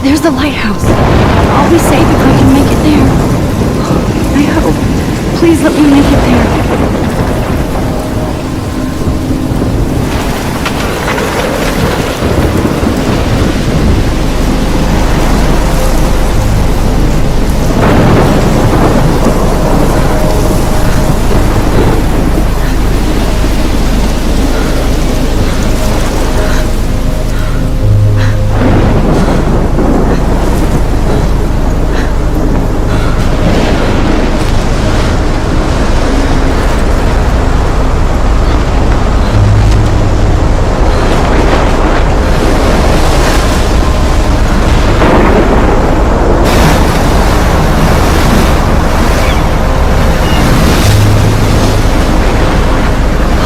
There's the lighthouse. I'll be safe if I can make it there. I hope. Please let me make it there.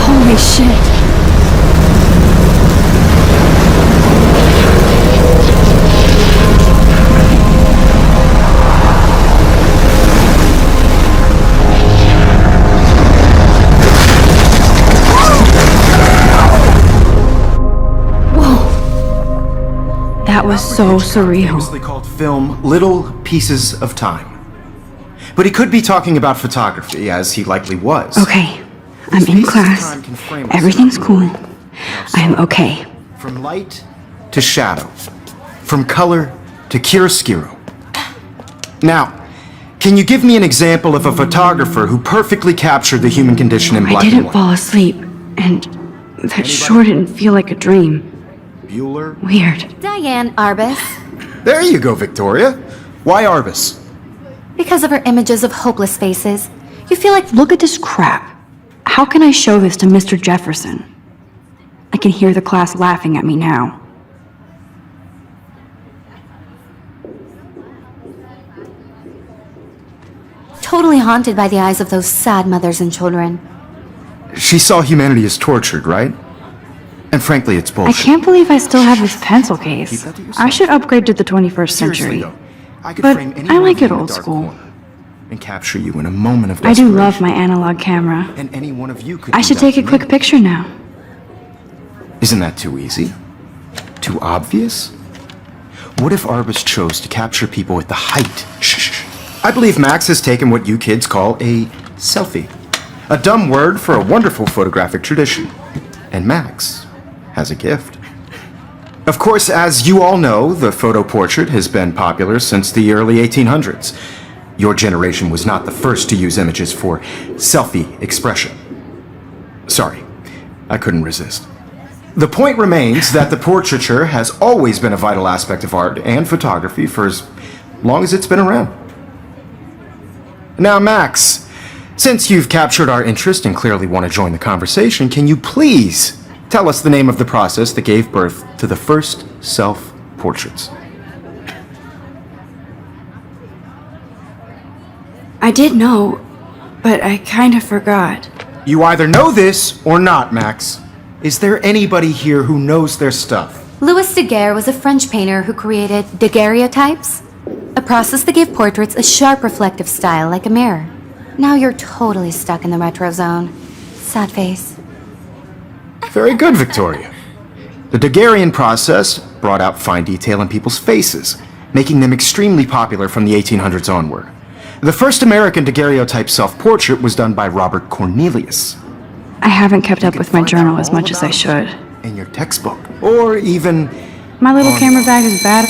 Holy shit. That was so surreal. Famously called film Little Pieces of Time. But he could be talking about photography, as he likely was. Okay, I'm in class. Everything's cool. I am okay. From light to shadow. From color to chiaroscuro. Now, can you give me an example of a photographer who perfectly captured the human condition in black I and didn't white? fall asleep, and that sure didn't feel like a dream. Bueller? Weird. Diane Arbus. There you go, Victoria. Why Arbus? Because of her images of hopeless faces, you feel like Look at this crap. How can I show this to Mr. Jefferson? I can hear the class laughing at me now. totally haunted by the eyes of those sad mothers and children. She saw humanity as tortured, right? And frankly, it's I bullshit. can't believe I still have this pencil case. Keep that to yourself. I should upgrade to the 21st Seriously, century. though, I could But frame any I one like of you it in a old dark school. corner and capture you in a moment of I do desperation. love my analog camera. And any one of you could I do should that take a to quick me. picture now. Isn't that too easy? Too obvious? What if Arbus chose to capture people at the height? Shh. I believe Max has taken what you kids call a selfie. A dumb word for a wonderful photographic tradition. And Max has a gift. Of course, as you all know, the photo portrait has been popular since the early 1800s. Your generation was not the first to use images for selfie expression. Sorry, I couldn't resist. The point remains that the portraiture has always been a vital aspect of art and photography for as long as it's been around. Now, Max, since you've captured our interest and clearly want to join the conversation, can you please tell us the name of the process that gave birth to the first self-portraits? I did know, but I kind of forgot. You either know this or not, Max. Is there anybody here who knows their stuff? Louis Daguerre was a French painter who created daguerreotypes, a process that gave portraits a sharp reflective style like a mirror. Now you're totally stuck in the retro zone. Sad face. Very good, Victoria. The Daguerrean process brought out fine detail in people's faces, making them extremely popular from the 1800s onward. The first American daguerreotype self-portrait was done by Robert Cornelius. I haven't kept up You with can my find journal out as all much as I about should. it in your textbook, or even... My little camera bag is bad.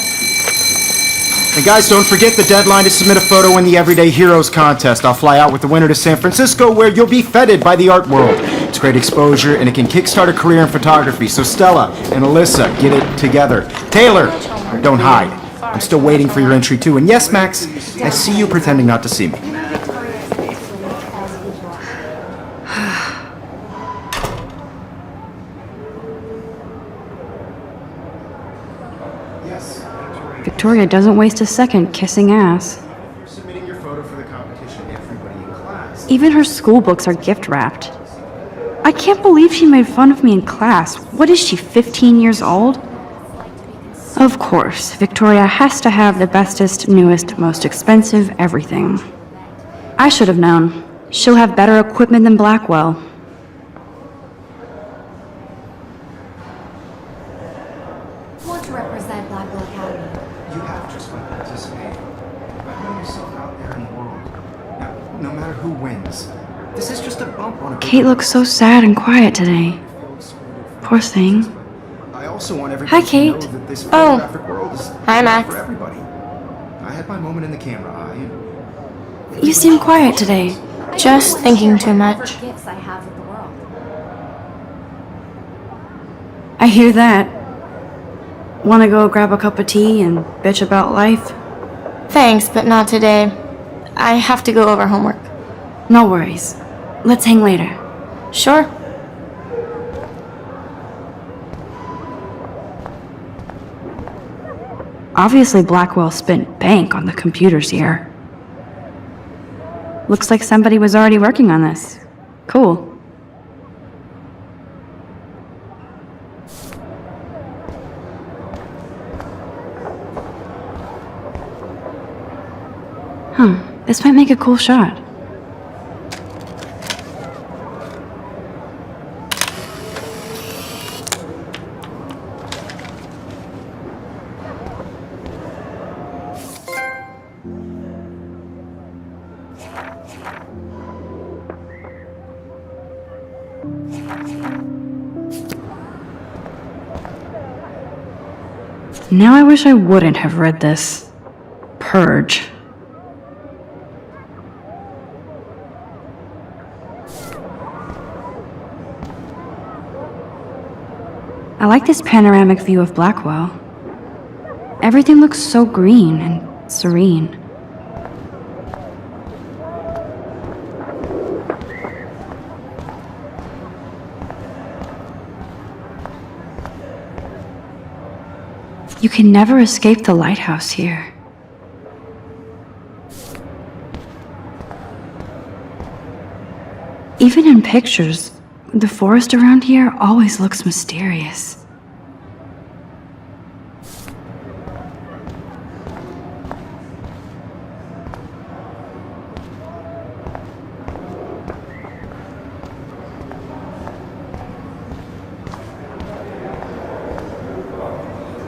And guys, don't forget the deadline to submit a photo in the Everyday Heroes contest. I'll fly out with the winner to San Francisco, where you'll be feted by the art world. It's great exposure, and it can kickstart a career in photography. So Stella and Alyssa, get it together. Taylor, don't hide. I'm still waiting for your entry too. And yes, Max, I see you pretending not to see me. Victoria doesn't waste a second kissing ass. Submitting your photo for the competition, everybody in class. Even her school books are gift wrapped. I can't believe she made fun of me in class. What is she, 15 years old? Of course, Victoria has to have the bestest, newest, most expensive everything. I should have known. She'll have better equipment than Blackwell. Want to represent Blackwell Academy. You have just by participating. By putting yourself out there in the world. Now, no matter who wins, this is just a bump on a big Kate looks so sad and quiet today. Poor thing. I also want everybody Hi, Kate. to know that this Oh. photographic world is Hi, Max. for everybody. I had my moment in the camera eye. You seem quiet today. Just thinking too much. For gifts I have with the world. I hear that. Wanna go grab a cup of tea and bitch about life? Thanks, but not today. I have to go over homework. No worries. Let's hang later. Sure. Obviously, Blackwell spent bank on the computers here. Looks like somebody was already working on this. Cool. This might make a cool shot. Now I wish I wouldn't have read this. Purge. I like this panoramic view of Blackwell. Everything looks so green and serene. You can never escape the lighthouse here. Even in pictures, the forest around here always looks mysterious.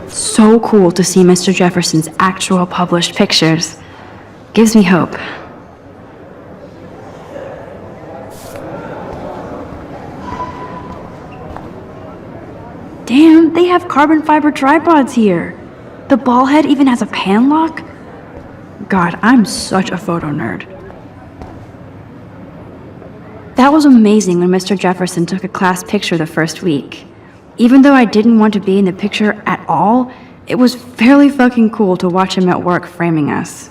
So cool to see Mr. Jefferson's actual published pictures. Gives me hope. Damn, they have carbon fiber tripods here. The ball head even has a pan lock. God, I'm such a photo nerd. That was amazing when Mr. Jefferson took a class picture the first week. Even though I didn't want to be in the picture at all, it was fairly fucking cool to watch him at work framing us.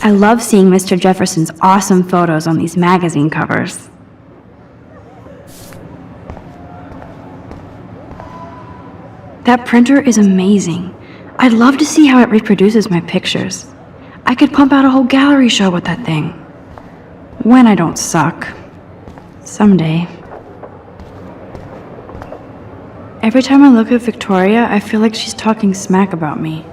I love seeing Mr. Jefferson's awesome photos on these magazine covers. That printer is amazing. I'd love to see how it reproduces my pictures. I could pump out a whole gallery show with that thing. When I don't suck. Someday. Every time I look at Victoria, I feel like she's talking smack about me.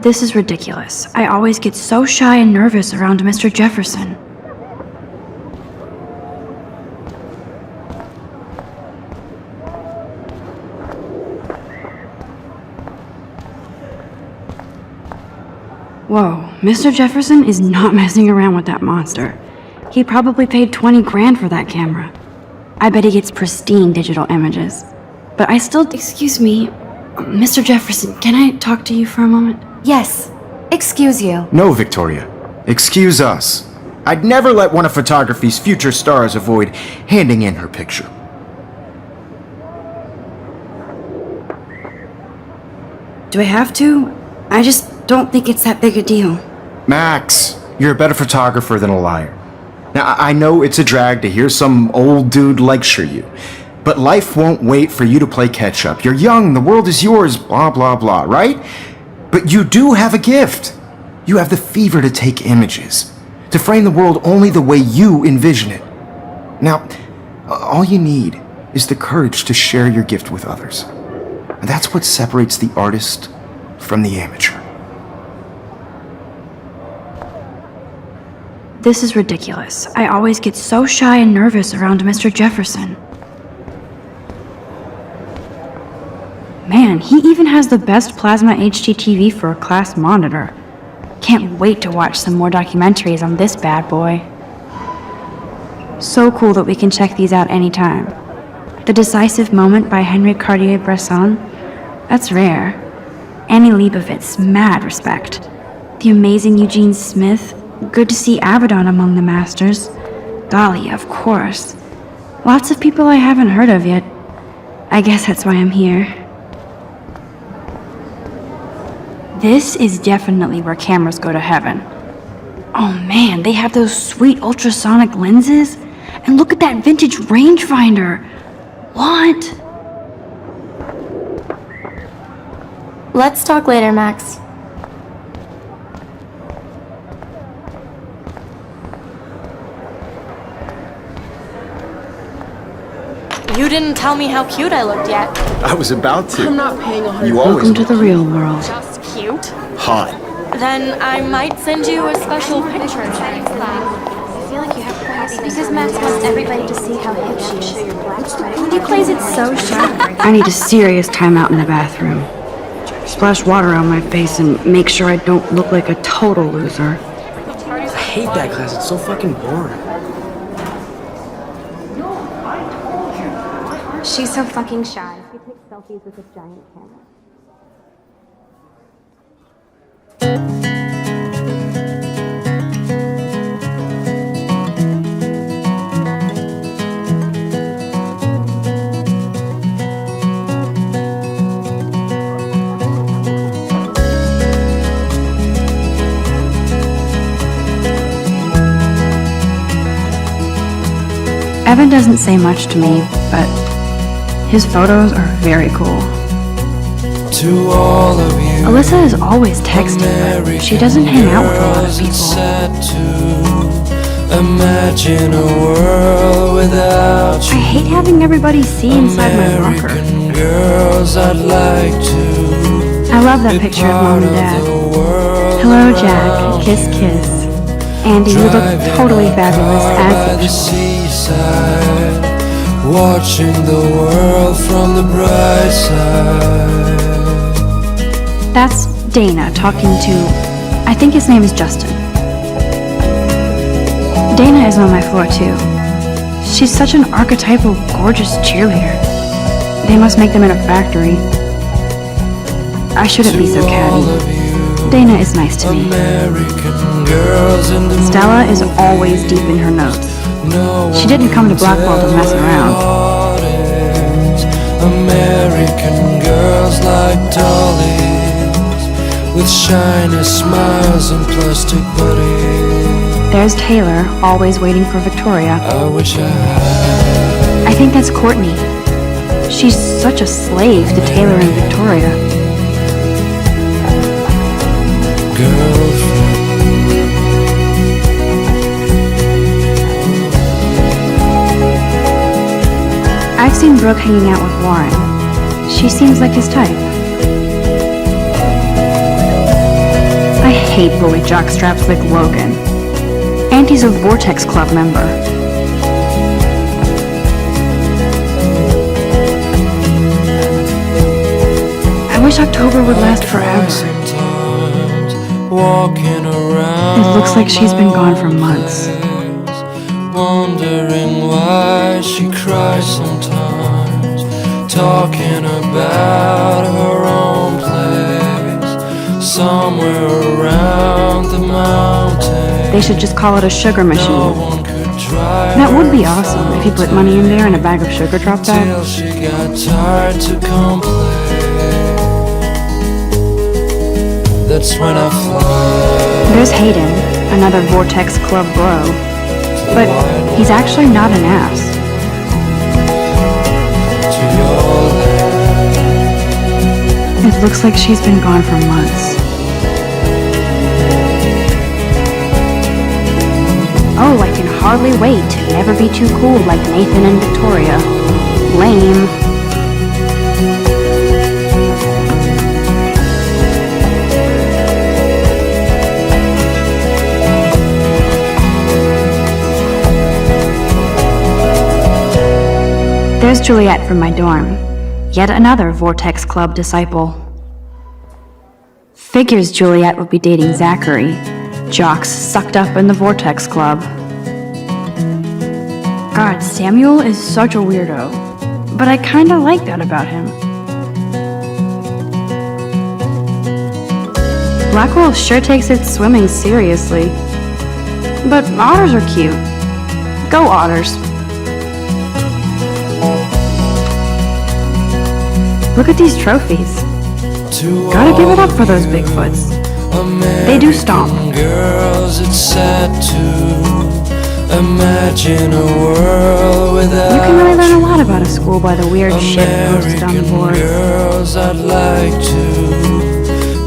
This is ridiculous. I always get so shy and nervous around Mr. Jefferson. Whoa, Mr. Jefferson is not messing around with that monster. He probably paid 20 grand for that camera. I bet he gets pristine digital images. But I still, excuse me, Mr. Jefferson, can I talk to you for a moment? Yes. Excuse you. No, Victoria. Excuse us. I'd never let one of photography's future stars avoid handing in her picture. Do I have to? I just don't think it's that big a deal. Max, you're a better photographer than a liar. Now, I know it's a drag to hear some old dude lecture you, but life won't wait for you to play catch up. You're young, the world is yours, blah, blah, blah, right? But you do have a gift. You have the fever to take images, to frame the world only the way you envision it. Now, all you need is the courage to share your gift with others. And that's what separates the artist from the amateur. This is ridiculous. I always get so shy and nervous around Mr. Jefferson. Man, he even has the best plasma HDTV for a class monitor. Can't wait to watch some more documentaries on this bad boy. So cool that we can check these out anytime. The Decisive Moment by Henry Cartier-Bresson? That's rare. Annie Leibovitz, mad respect. The amazing Eugene Smith, good to see Abaddon among the masters. Dahlia, of course. Lots of people I haven't heard of yet. I guess that's why I'm here. This is definitely where cameras go to heaven. Oh man, they have those sweet ultrasonic lenses. And look at that vintage rangefinder. What? Let's talk later, Max. You didn't tell me how cute I looked yet. I was about to. I'm not paying 100. You always Welcome to the real world. Just cute? hot. Then I might send you a special picture. Because Max wants everybody to see how hip she is. He plays it so shy. I need a serious timeout in the bathroom. Splash water on my face and make sure I don't look like a total loser. I hate that class. It's so fucking boring. She's so fucking shy. She takes selfies with this giant camera. Evan doesn't say much to me, but his photos are very cool. To all of you, Alyssa is always texting, but she doesn't hang out with a lot of it's people. sad to imagine a world without I you. hate having everybody see inside my locker. American girls, I'd like to I love that be picture of part Mom and of Dad. the world Hello, Jack. around Kiss, you. kiss. Andy, you look Driving totally my fabulous car by the as usual. seaside, watching the world from the bright side. That's Dana talking to, I think his name is Justin. Dana is on my floor too. She's such an archetypal, gorgeous cheerleader. They must make them in a factory. I shouldn't be so To all catty. of you, Dana is nice to me. American girls in the Stella is always deep in her notes. No She didn't come to Blackwell to mess around. around. American girls like dollies, with shiny smiles and plastic bodies. There's Taylor, always waiting for Victoria. I wish I had I think that's Courtney. She's such a slave to Taylor and Victoria. girlfriend. I've seen Brooke hanging out with Warren. She seems like his type. I hate bully jockstraps like Logan. And he's a Vortex Club member. I wish October would last forever. Sometimes walking around. It looks like she's been gone for my months. place, wondering why she cries sometimes, talking about her own place, somewhere around the mountain. They should just call it a sugar No machine. one could drive That would be her awesome if you put money in there and a bag of sugar dropped till out. she got tired to complain. That's when I fly. There's Hayden, another Vortex Club bro. But he's actually not an ass. To your land. It looks like she's been gone for months. Oh, I can hardly wait to never be too cool like Nathan and Victoria. Lame. There's Juliet from my dorm. Yet another Vortex Club disciple. Figures Juliet would be dating Zachary, jocks sucked up in the Vortex Club. God, Samuel is such a weirdo, but I kinda like that about him. Blackwell sure takes its swimming seriously. But otters are cute. Go otters. Look at these trophies. Gotta give it up for those Bigfoots. They do stomp. Girls, it's sad to imagine a world without You can really learn a lot about a school by the weird shit posted on the American board. girls. I'd like to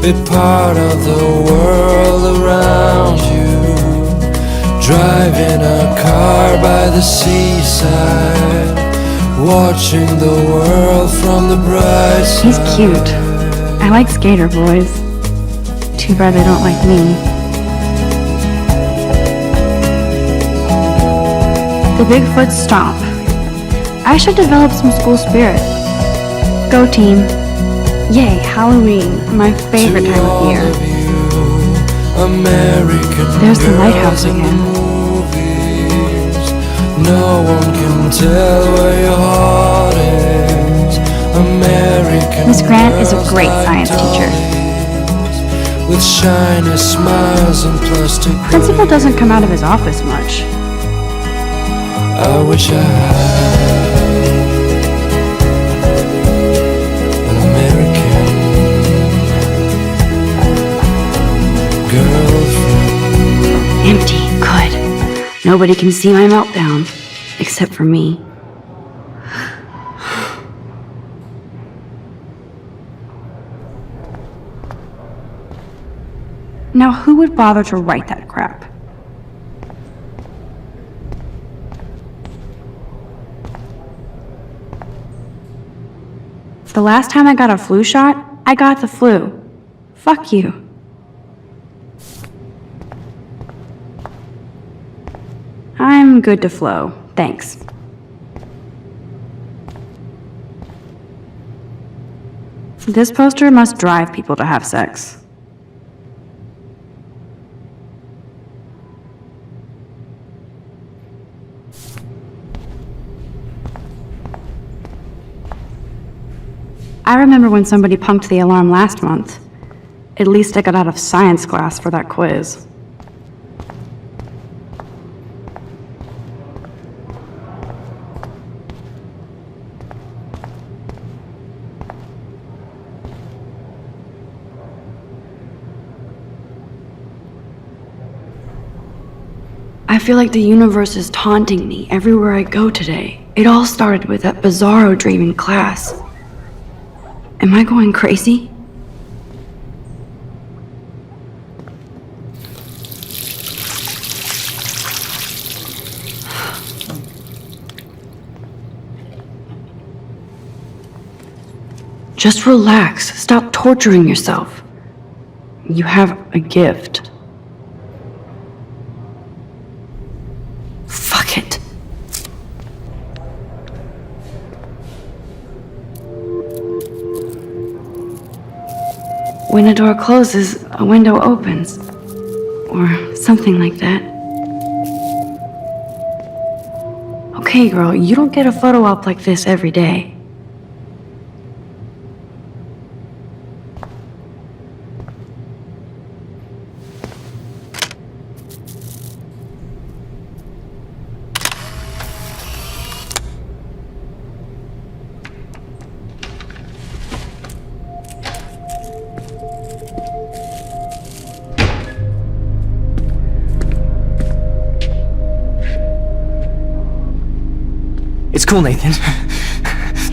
be part of the world around you. Driving a car by the seaside, watching the world from the bright side. He's cute. I like skater boys. Too bad they don't like me. The Bigfoot stomp. I should develop some school spirit. Go team. Yay, Halloween, my favorite time of year. American There's the lighthouse girls in the again. movies. No one can tell where your heart is. American Miss Grant is a girls great like science teacher. dollies, with shiny smiles and plastic Principal doesn't come out of his office much. I wish I had an American girlfriend. Empty, good. Nobody can see my meltdown, except for me. Now, who would bother to write that crap? The last time I got a flu shot, I got the flu. Fuck you. I'm good to flow, thanks. This poster must drive people to have sex. I remember when somebody punked the alarm last month. At least I got out of science class for that quiz. I feel like the universe is taunting me everywhere I go today. It all started with that bizarro dream in class. Am I going crazy? Just relax. Stop torturing yourself. You have a gift. Fuck it. When a door closes, a window opens. Or something like that. Okay, girl, you don't get a photo op like this every day. It's cool, Nathan.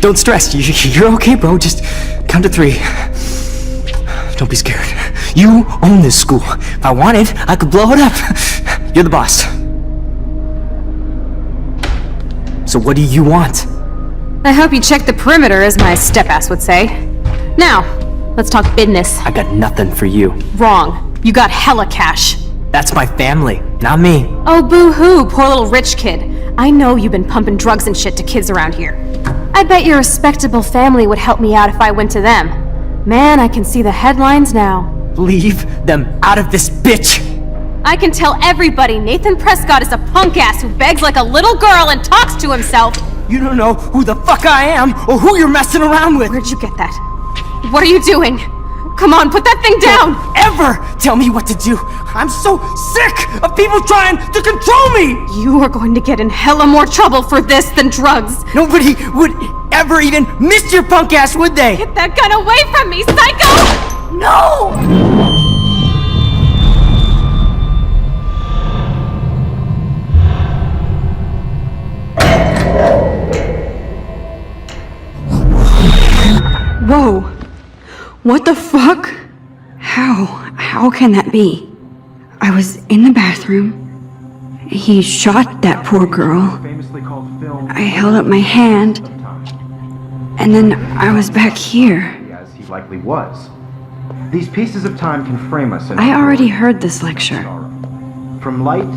Don't stress. You're okay, bro. Just count to 3. Don't be scared. You own this school. If I wanted, I could blow it up. You're the boss. So what do you want? I hope you checked the perimeter, as my step-ass would say. Now, let's talk business. I got nothing for you. Wrong. You got hella cash. That's my family, not me. Oh, boo-hoo, poor little rich kid. I know you've been pumping drugs and shit to kids around here. I bet your respectable family would help me out if I went to them. Man, I can see the headlines now. Leave them out of this, bitch! I can tell everybody Nathan Prescott is a punk ass who begs like a little girl and talks to himself. You don't know who the fuck I am or who you're messing around with. Where'd you get that? What are you doing? Come on, put that thing down! Don't ever tell me what to do. I'm so sick of people trying to control me. You are going to get in hella more trouble for this than drugs. Nobody would ever even miss your punk ass, would they? Get that gun away from me, psycho! No! Whoa! What the fuck? How can that be? I was in the bathroom. He shot that poor girl. I held up my hand. And then I was back here. As he likely was. These pieces of time can frame us in I already heard this lecture. From light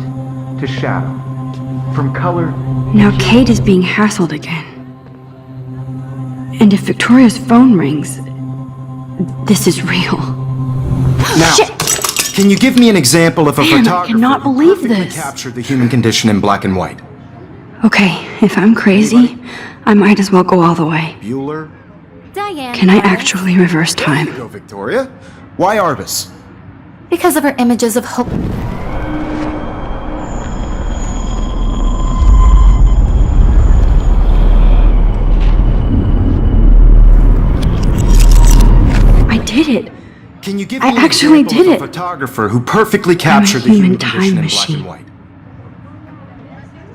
to shadow. From color. Now Kate is being hassled again. And if Victoria's phone rings, this is real. Now, can you give me an example of a Man, I photographer cannot who believe perfectly this. captured the human condition in black and white? Okay, if I'm crazy, I might as well go all the way. Bueller? Diane. Can I Lawrence. actually reverse time? Go, Victoria. Why Arbus? Because of her images of hope. I did it. Can you give I me an actually example did of a it. photographer who perfectly captured the human human condition time in black machine. and white?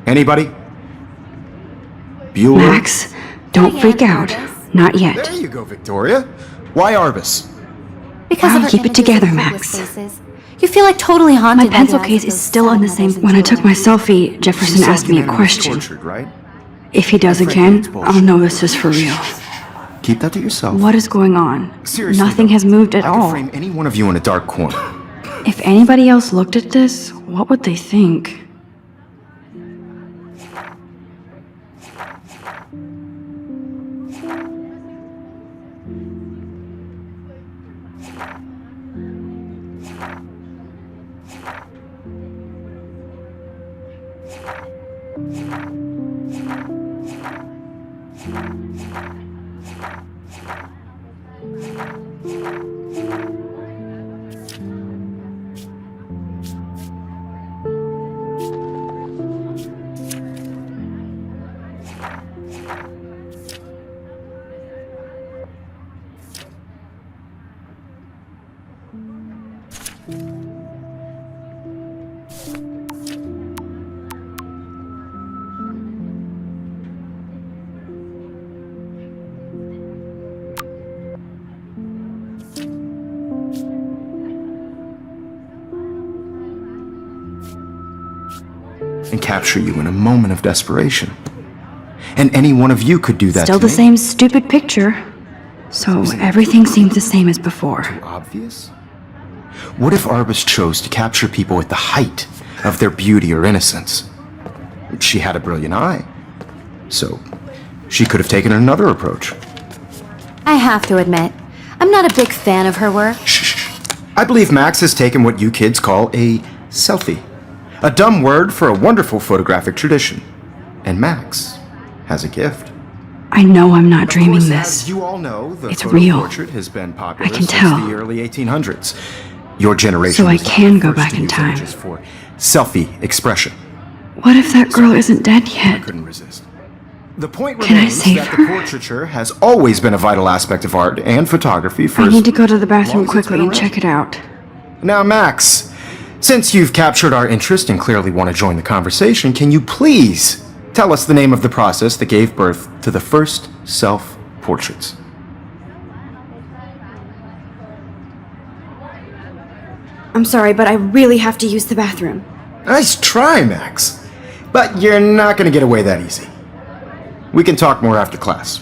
Anybody? Bueller? Max, don't Diane freak out. Arbus. Not yet. There you go, Victoria. Why Arbus? Because Wow, of her keep it images together, of hopeless Max. faces. You feel like totally haunted My by pencil the case eyes of is those still in the sad same. mothers When I and took my children. selfie, Jefferson asked me a question. Tortured, right? If he does Frankly, again, it's bullshit. I'll know this is for real. Keep that to yourself. What is going on? Seriously, Nothing though, has moved at I could all. frame any one of you in a dark corner. If anybody else looked at this, what would they think? And capture you in a moment of desperation. And any one of you could do that Still to the me. same stupid picture. So everything seems the same as before. Obvious? What if Arbus chose to capture people at the height of their beauty or innocence? She had a brilliant eye. So, she could have taken another approach. I have to admit, I'm not a big fan of her work. Shh. I believe Max has taken what you kids call a selfie. A dumb word for a wonderful photographic tradition. And Max has a gift. I know I'm not Of dreaming course, this. As you all know, the It's photo real. portrait has been popular I can since tell. the early 1800s. Your generation So I was not can the go first back to in use time. images for selfie expression. What if that girl isn't dead I yet? couldn't resist. The point Can I remains save that her? the portraiture has always been a vital aspect of art and photography for I as need to go to the long bathroom as it's quickly been and around. check it out. Now, Max, since you've captured our interest and clearly want to join the conversation, can you please tell us the name of the process that gave birth to the first self-portraits? I'm sorry, but I really have to use the bathroom. Nice try, Max. But you're not going to get away that easy. We can talk more after class.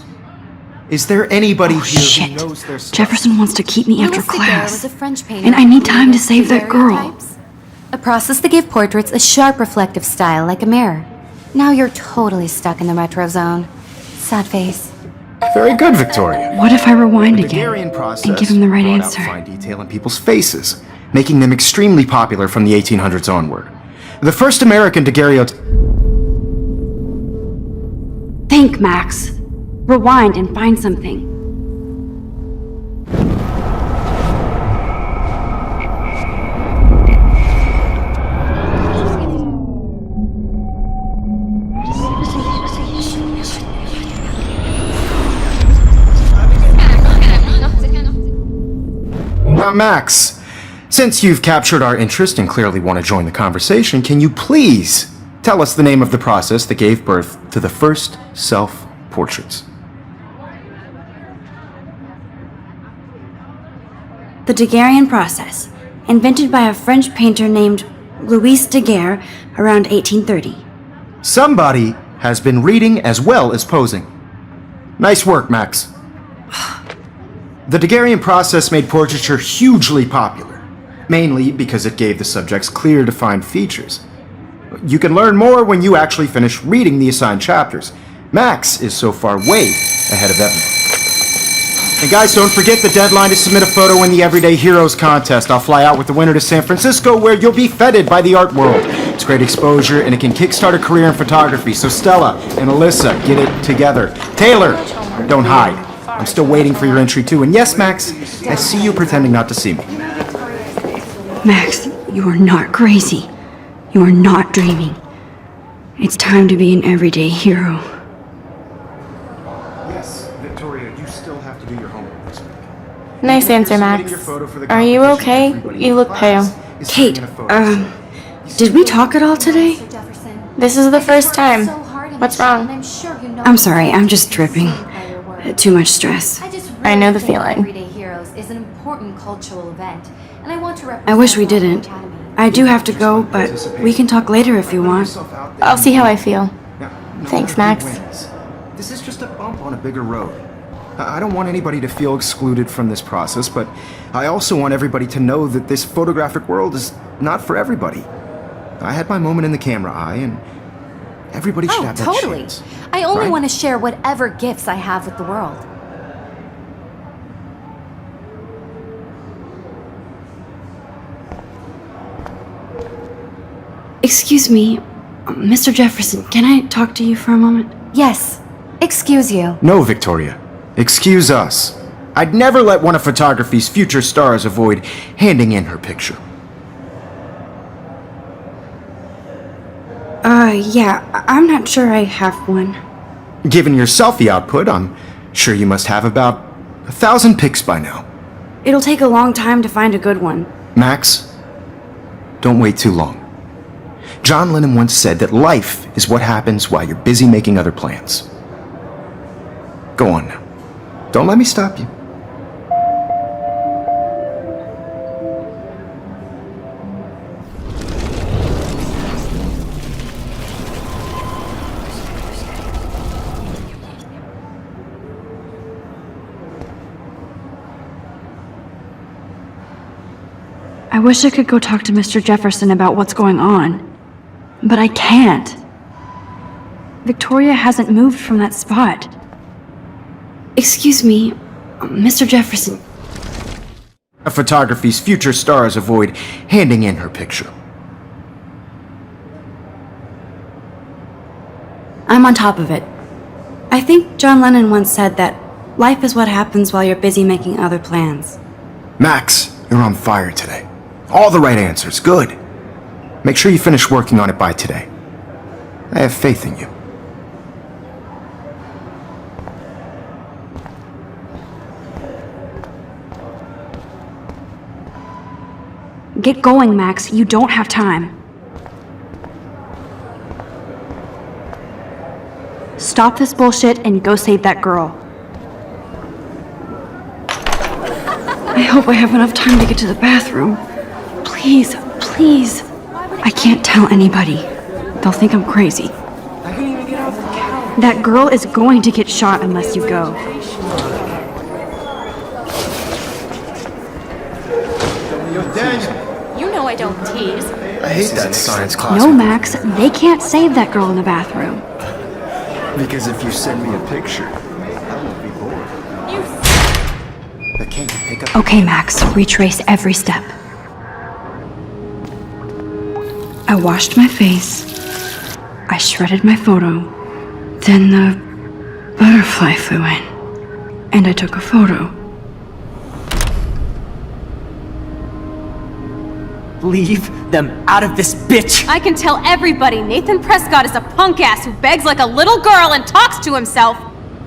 Is there anybody Oh, here shit. who knows their stuff? Jefferson wants to keep me after Louis Daguerre was class. a French painter And I need who time to created save that girl. daguerreotypes, a process that gave portraits a sharp reflective style like a mirror. Now you're totally stuck in the retro zone. Sad face. Very good, Victoria. What if I rewind The again Daguerrean process and give him the right brought out answer? fine detail in people's faces, making them extremely popular from the 1800s onward. The first American daguerreotype. Think, Max. Rewind and find something. Max, since you've captured our interest and clearly want to join the conversation, can you please tell us the name of the process that gave birth to the first self-portraits? The Daguerrean process, invented by a French painter named Louis Daguerre around 1830. Somebody has been reading as well as posing. Nice work, Max. The Daguerrean process made portraiture hugely popular, mainly because it gave the subjects clear, defined features. You can learn more when you actually finish reading the assigned chapters. Max is so far way ahead of everyone. And guys, don't forget the deadline to submit a photo in the Everyday Heroes contest. I'll fly out with the winner to San Francisco, where you'll be feted by the art world. It's great exposure, and it can kickstart a career in photography. So Stella and Alyssa, get it together. Taylor, don't hide. I'm still waiting for your entry too. And yes, Max, I see you pretending not to see me. Max, you are not crazy. You are not dreaming. It's time to be an everyday hero. Yes, Victoria, you still have to do your homework this week. Nice answer, Max. Are you okay? You look pale. Kate, did we talk at all today? This is the first time. What's wrong? I'm sorry, I'm just dripping. Too much stress. I know the feeling. Everyday Heroes is an important cultural event, and I want to represent I wish we the didn't. Academy. I do have to go, but we can talk later if you want. I'll see how I feel. Thanks, Max. This is just a bump on a bigger road. I don't want anybody to feel excluded from this process, but I also want everybody to know that this photographic world is not for everybody. I had my moment in the camera eye, and everybody should Oh, have that totally. chance. I only right? want to share whatever gifts I have with the world. Excuse me, Mr. Jefferson, can I talk to you for a moment? Yes. Excuse you. No, Victoria. Excuse us. I'd never let one of photography's future stars avoid handing in her picture. I'm not sure I have one. Given your selfie output, I'm sure you must have about 1,000 pics by now. It'll take a long time to find a good one. Max, don't wait too long. John Lennon once said that life is what happens while you're busy making other plans. Go on now. Don't let me stop you. I wish I could go talk to Mr. Jefferson about what's going on, but I can't. Victoria hasn't moved from that spot. Excuse me, Mr. Jefferson. Photography's future stars avoid handing in her picture. I'm on top of it. I think John Lennon once said that life is what happens while you're busy making other plans. Max, you're on fire today. All the right answers. Good. Make sure you finish working on it by today. I have faith in you. Get going, Max. You don't have time. Stop this bullshit and go save that girl. I hope I have enough time to get to the bathroom. Please, please. I can't tell anybody. They'll think I'm crazy. I couldn't even get off the couch. That girl is going to get shot unless you go. You know I don't tease. I hate that science class. No, Max, they can't save that girl in the bathroom. Because if you send me a picture, I won't be Can't you pick up? Okay, Max, retrace every step. I washed my face. I shredded my photo. Then the butterfly flew in. And I took a photo. Leave them out of this, bitch! I can tell everybody Nathan Prescott is a punk ass who begs like a little girl and talks to himself.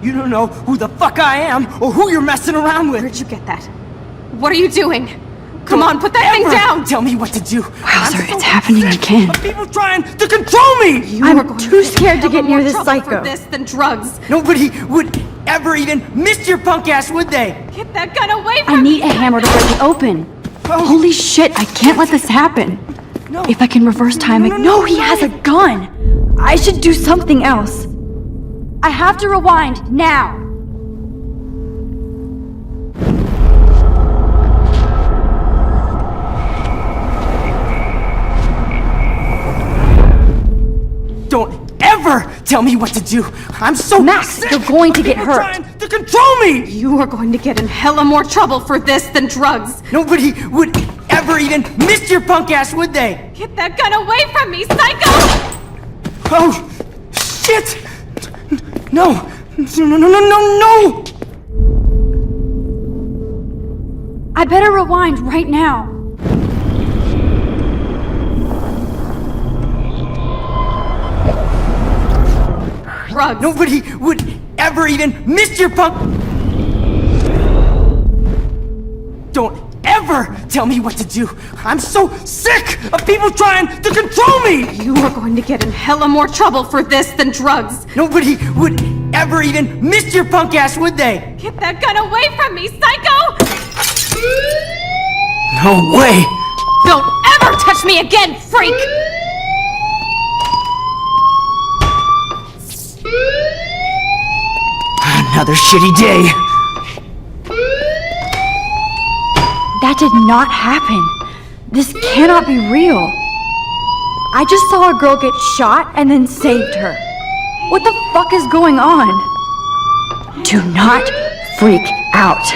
You don't know who the fuck I am or who you're messing around with. Where'd you get that? What are you doing? Come on, put that thing Ever down! Tell me what to do. Wowzer, it's happening again. Of people trying to control me. You are going too scared to have get more near this trouble psycho. for this than drugs. Nobody would ever even miss your punk ass, would they? Get that gun away from I need me! a hammer to break it open. Oh. Holy shit, I can't let this happen. No. If I can reverse time, no, he has a gun. I should do something else. I have to rewind now. Don't ever tell me what to do. I'm so Max, sick you're going to of get people hurt. trying to control me. You are going to get in hella more trouble for this than drugs. Nobody would ever even miss your punk ass, would they? Get that gun away from me, psycho! Oh, shit! No, no! I better rewind right now. Drugs. Nobody would ever even miss your punk. Don't ever tell me what to do. I'm so sick of people trying to control me. You are going to get in hella more trouble for this than drugs. Nobody would ever even miss your punk ass, would they? Get that gun away from me, psycho! No way. Don't ever touch me again, freak! Another shitty day. That did not happen. This cannot be real. I just saw a girl get shot and then saved her. What the fuck is going on? Do not freak out.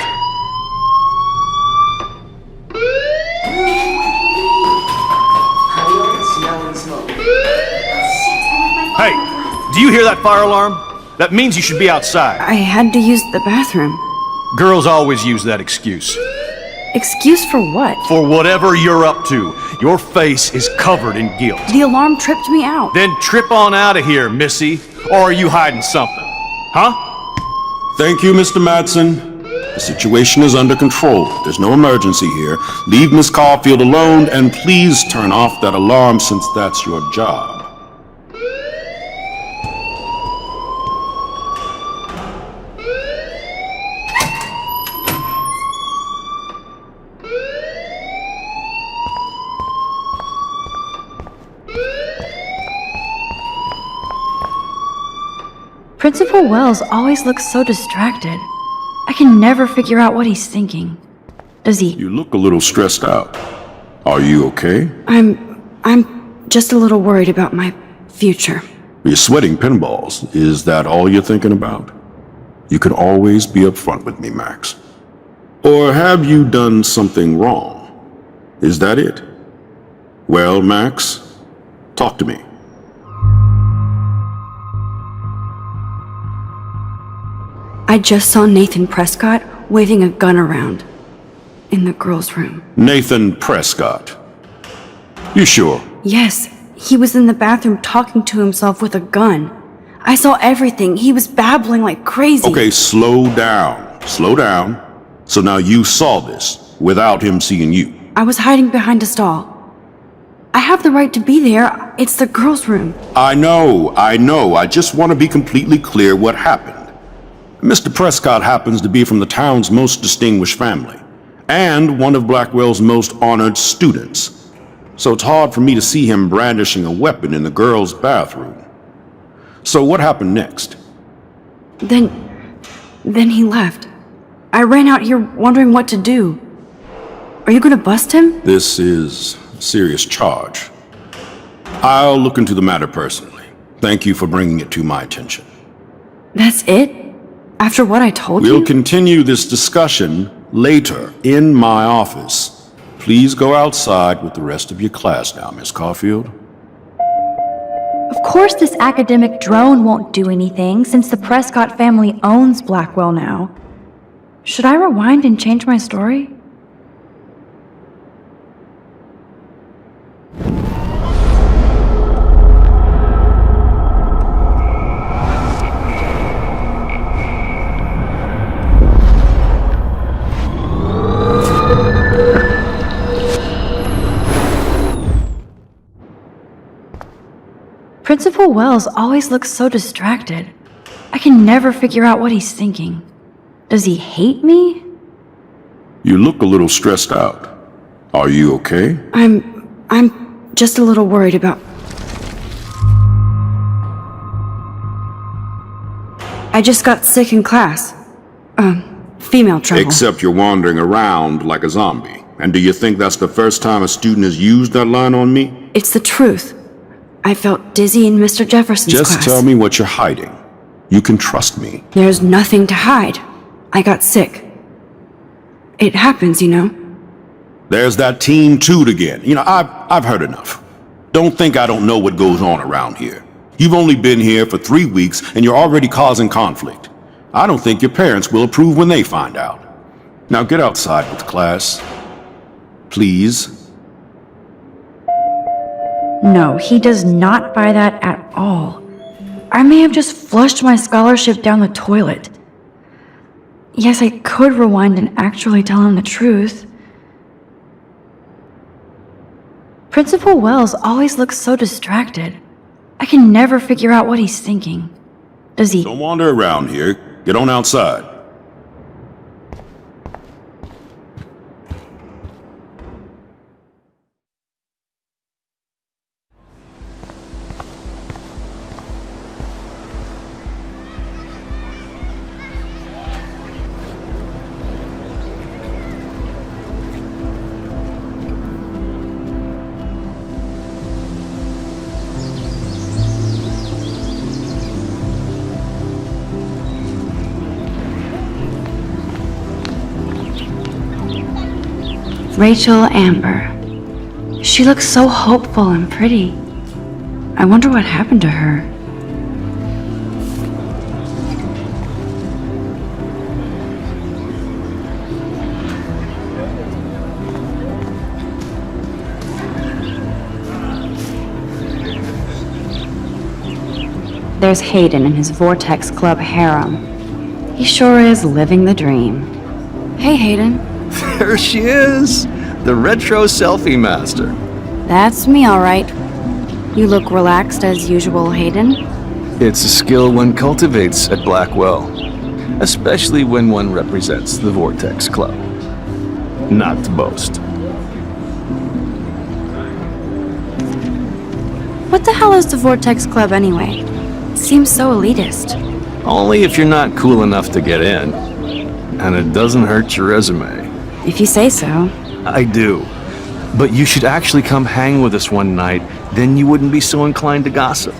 Hey, do you hear that fire alarm? That means you should be outside. I had to use the bathroom. Girls always use that excuse. Excuse for what? For whatever you're up to, your face is covered in guilt. The alarm tripped me out. Then trip on out of here, Missy. Or are you hiding something? Huh? Thank you, Mr. Madsen. The situation is under control. There's no emergency here. Leave Miss Caulfield alone, and please turn off that alarm since that's your job. Principal Wells always looks so distracted. I can never figure out what he's thinking. Does he? You look a little stressed out. Are you okay? I'm just a little worried about my future. You're sweating pinballs. Is that all you're thinking about? You can always be upfront with me, Max. Or have you done something wrong? Is that it? Well, Max, talk to me. I just saw Nathan Prescott waving a gun around in the girls' room. Nathan Prescott. You sure? Yes, he was in the bathroom talking to himself with a gun. I saw everything. He was babbling like crazy. Okay, slow down. Slow down. So now you saw this without him seeing you. I was hiding behind a stall. I have the right to be there. It's the girls' room. I know. I just want to be completely clear what happened. Mr. Prescott happens to be from the town's most distinguished family, and one of Blackwell's most honored students. So it's hard for me to see him brandishing a weapon in the girls' bathroom. So what happened next? Then he left. I ran out here wondering what to do. Are you gonna bust him? This is a serious charge. I'll look into the matter personally. Thank you for bringing it to my attention. That's it? After what I told We'll you? continue this discussion later in my office. Please go outside with the rest of your class now, Miss Caulfield. Of course this academic drone won't do anything since the Prescott family owns Blackwell now. Should I rewind and change my story? Principal Wells always looks so distracted. I can never figure out what he's thinking. Does he hate me? You look a little stressed out. Are you okay? I'm just a little worried about... I just got sick in class. Female trouble. Except you're wandering around like a zombie. And do you think that's the first time a student has used that line on me? It's the truth. I felt dizzy in Mr. Jefferson's class. Just tell me what you're hiding. You can trust me. There's nothing to hide. I got sick. It happens, you know. There's that teen toot again. I've heard enough. Don't think I don't know what goes on around here. You've only been here for 3 weeks and you're already causing conflict. I don't think your parents will approve when they find out. Now get outside with class. Please. No, he does not buy that at all. I may have just flushed my scholarship down the toilet. Yes, I could rewind and actually tell him the truth. Principal Wells always looks so distracted. I can never figure out what he's thinking. Does he... Don't wander around here. Get on outside. Rachel Amber. She looks so hopeful and pretty. I wonder what happened to her. There's Hayden and his Vortex Club harem. He sure is living the dream. Hey, Hayden. There she is! The retro selfie master. That's me, all right. You look relaxed as usual, Hayden. It's a skill one cultivates at Blackwell, especially when one represents the Vortex Club. Not to boast. What the hell is the Vortex Club anyway? It seems so elitist. Only if you're not cool enough to get in. And it doesn't hurt your resume. If you say so. I do. But you should actually come hang with us one night, then you wouldn't be so inclined to gossip.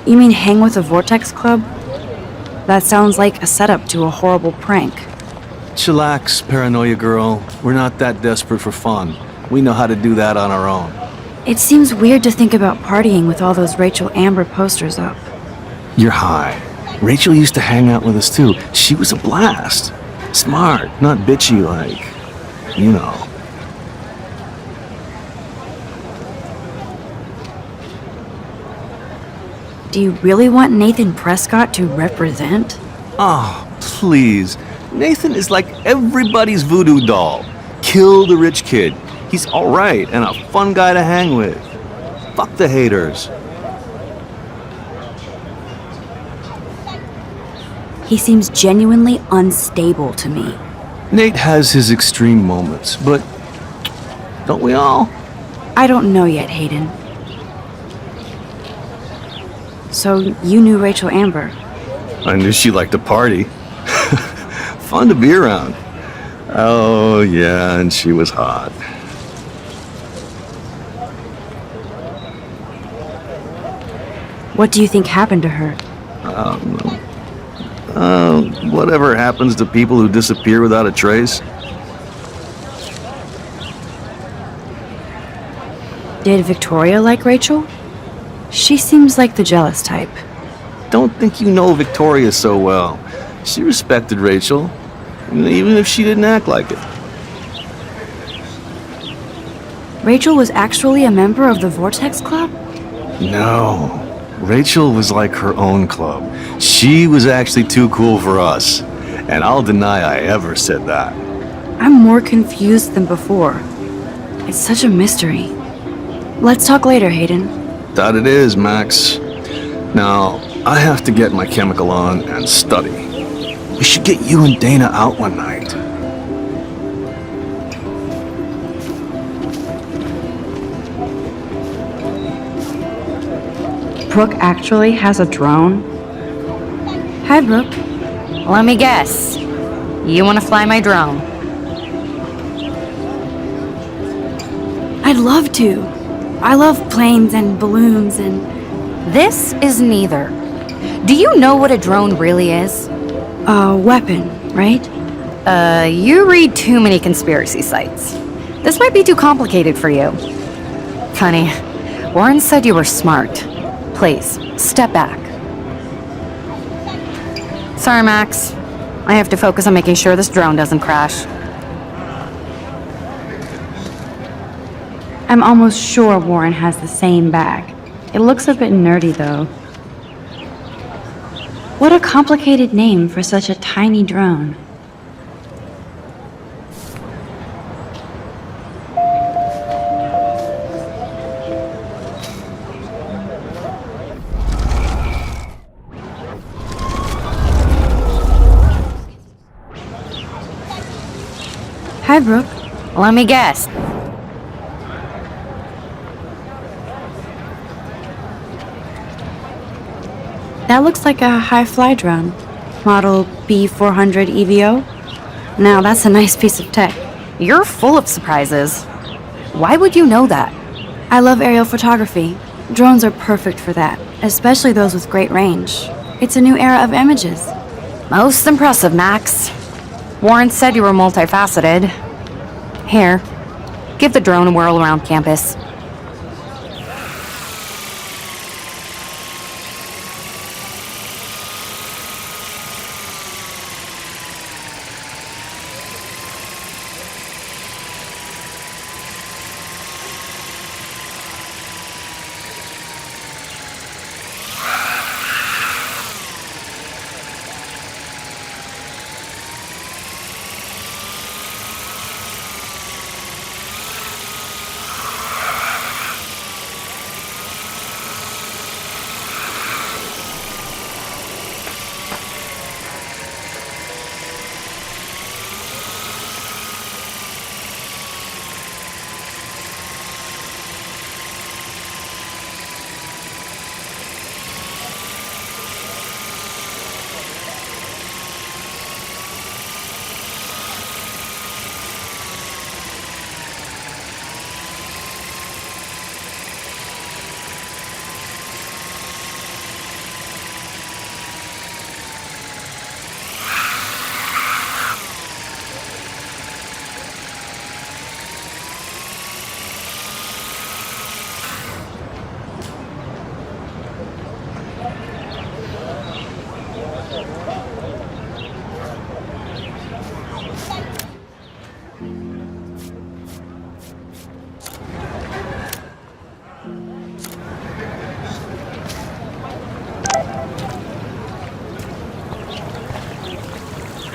You mean hang with the Vortex Club? That sounds like a setup to a horrible prank. Chillax, paranoia girl. We're not that desperate for fun. We know how to do that on our own. It seems weird to think about partying with all those Rachel Amber posters up. You're high. Rachel used to hang out with us too. She was a blast. Smart, not bitchy like, you know. Do you really want Nathan Prescott to represent? Oh, please. Nathan is like everybody's voodoo doll. Kill the rich kid. He's alright and a fun guy to hang with. Fuck the haters. He seems genuinely unstable to me. Nate has his extreme moments, but don't we all? I don't know yet, Hayden. So, you knew Rachel Amber? I knew she liked to party. Fun to be around. Oh, yeah, and she was hot. What do you think happened to her? Whatever happens to people who disappear without a trace? Did Victoria like Rachel? She seems like the jealous type. Don't think you know Victoria so well. She respected Rachel, even if she didn't act like it. Rachel was actually a member of the Vortex Club? No. Rachel was like her own club. She was actually too cool for us. And I'll deny I ever said that. I'm more confused than before. It's such a mystery. Let's talk later, Hayden. That it is, Max. Now, I have to get my chemical on and study. We should get you and Dana out one night. Brooke actually has a drone? Hi, Brooke. Let me guess. You want to fly my drone? I'd love to. I love planes and balloons and... This is neither. Do you know what a drone really is? a weapon, right? You read too many conspiracy sites. This might be too complicated for you. Funny, Warren said you were smart. Please, step back. Sorry, Max. I have to focus on making sure this drone doesn't crash. I'm almost sure Warren has the same bag. It looks a bit nerdy, though. What a complicated name for such a tiny drone. Hi, Brooke. Let me guess. That looks like a high-fly drone. Model B400 EVO. Now, that's a nice piece of tech. You're full of surprises. Why would you know that? I love aerial photography. Drones are perfect for that, especially those with great range. It's a new era of images. Most impressive, Max. Warren said you were multifaceted. Here, give the drone a whirl around campus.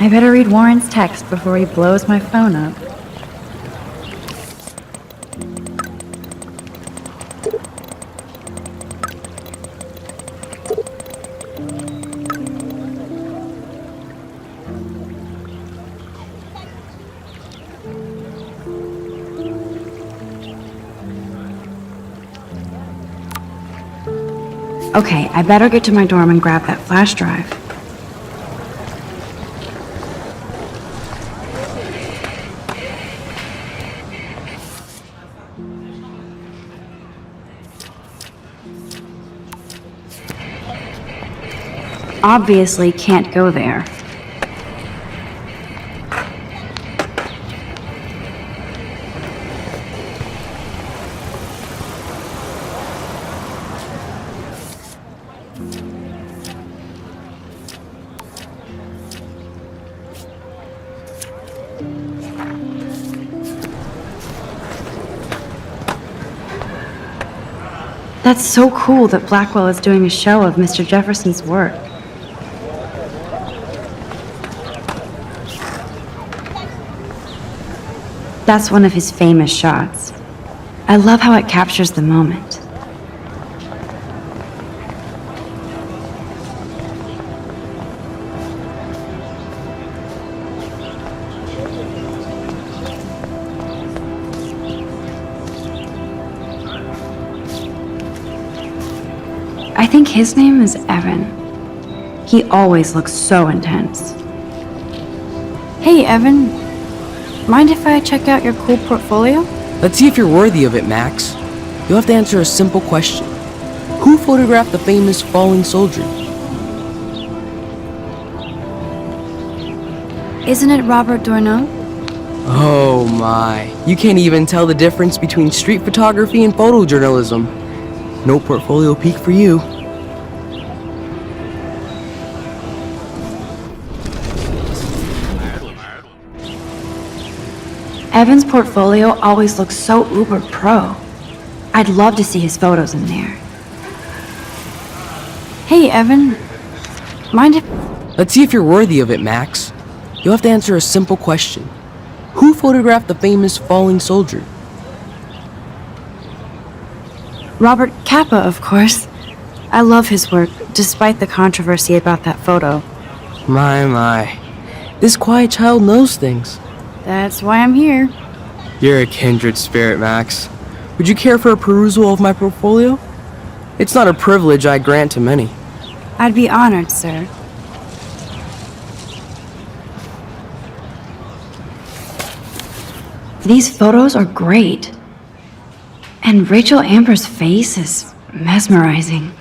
I better read Warren's text before he blows my phone up. Okay, I better get to my dorm and grab that flash drive. obviously can't go there. That's so cool that Blackwell is doing a show of Mr. Jefferson's work. That's one of his famous shots. I love how it captures the moment. I think his name is Evan. He always looks so intense. Hey, Evan. Mind if I check out your cool portfolio? Let's see if you're worthy of it, Max. You'll have to answer a simple question. Who photographed the famous falling soldier? Isn't it Robert Doisneau? Oh my. You can't even tell the difference between street photography and photojournalism. No portfolio peek for you. Evan's portfolio always looks so uber pro. I'd love to see his photos in there. Hey, Evan. Mind if... Let's see if you're worthy of it, Max. You'll have to answer a simple question. Who photographed the famous falling soldier? Robert Capa, of course. I love his work, despite the controversy about that photo. My. This quiet child knows things. That's why I'm here. You're a kindred spirit, Max. Would you care for a perusal of my portfolio? It's not a privilege I grant to many. I'd be honored, sir. These photos are great. And Rachel Amber's face is mesmerizing.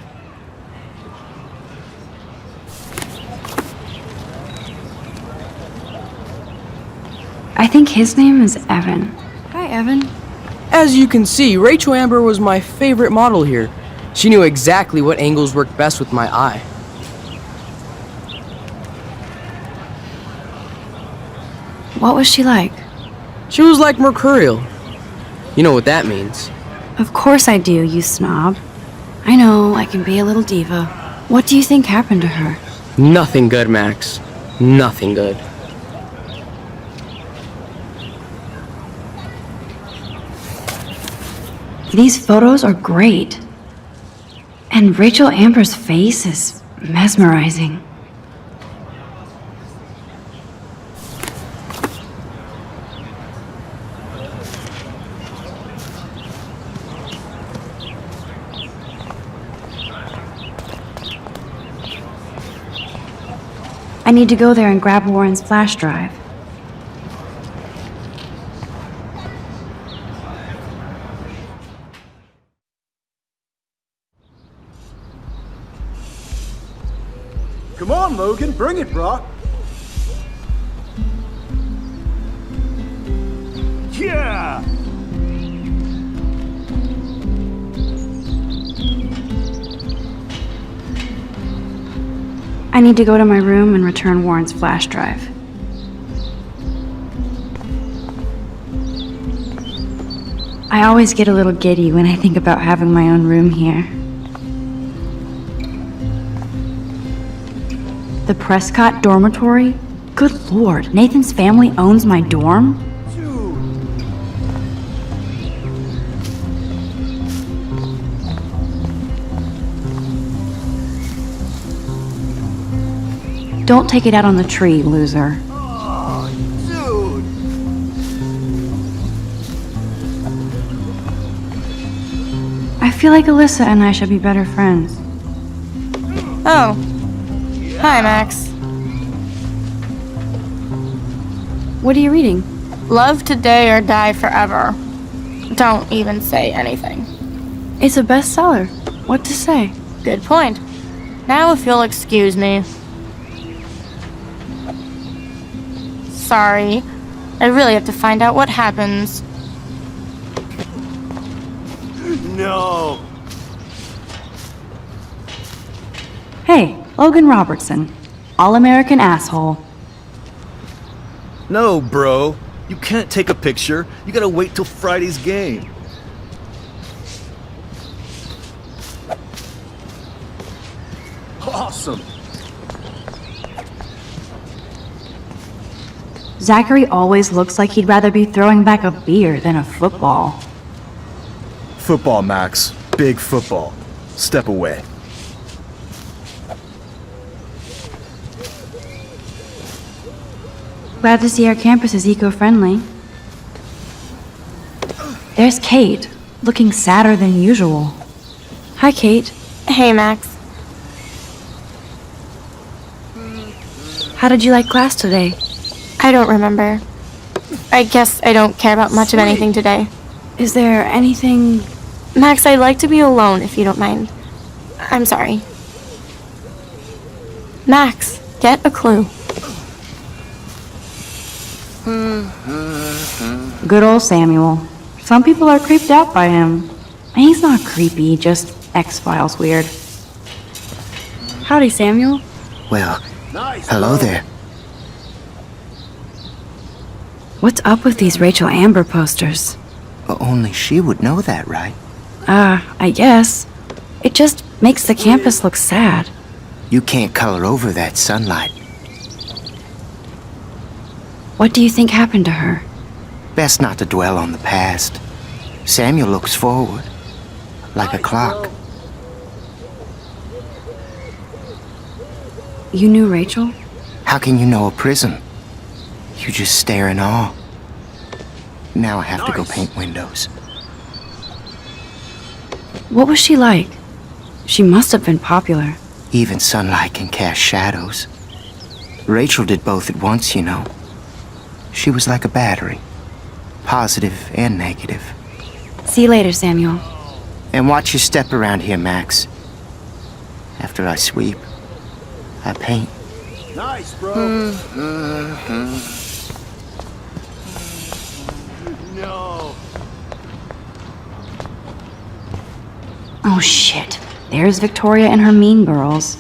I think his name is Evan. Hi, Evan. As you can see, Rachel Amber was my favorite model here. She knew exactly what angles worked best with my eye. What was she like? She was like mercurial. You know what that means. Of course I do, you snob. I know, I can be a little diva. What do you think happened to her? Nothing good, Max. Nothing good. These photos are great. And Rachel Amber's face is mesmerizing. I need to go there and grab Warren's flash drive. Come on, Logan, bring it, brah. Yeah! I need to go to my room and return Warren's flash drive. I always get a little giddy when I think about having my own room here. The Prescott dormitory? Good lord, Nathan's family owns my dorm? Don't take it out on the tree, loser. Oh, dude! I feel like Alyssa and I should be better friends. Oh. Hi, Max. What are you reading? Love Today or Die Forever. Don't even say anything. It's a bestseller. What to say? Good point. Now if you'll excuse me. Sorry. I really have to find out what happens. No! Hey, Logan Robertson. All-American asshole. No, bro. You can't take a picture. You gotta wait till Friday's game. Awesome. Zachary always looks like he'd rather be throwing back a beer than a football. Football, Max. Big football. Step away. Glad to see our campus is eco-friendly. There's Kate, looking sadder than usual. Hi, Kate. Hey, Max. How did you like class today? I don't remember. I guess I don't care about much of anything today. Is there anything... Max, I'd like to be alone if you don't mind. I'm sorry. Max, get a clue. Good old Samuel. Some people are creeped out by him. And he's not creepy, just X-Files weird. Howdy, Samuel. Well, Nice. hello there. What's up with these Rachel Amber posters? Only she would know that, right? I guess. It just makes the campus look sad. You can't color over that sunlight. What do you think happened to her? Best not to dwell on the past. Samuel looks forward, like a clock. You knew Rachel? How can you know a prison? You just stare in awe. Now I have to go paint windows. What was she like? She must have been popular. Even sunlight can cast shadows. Rachel did both at once, you know. She was like a battery, positive and negative. See you later, Samuel. And watch your step around here, Max. After I sweep, I paint. Nice, bro. No. Oh shit. There's Victoria and her mean girls.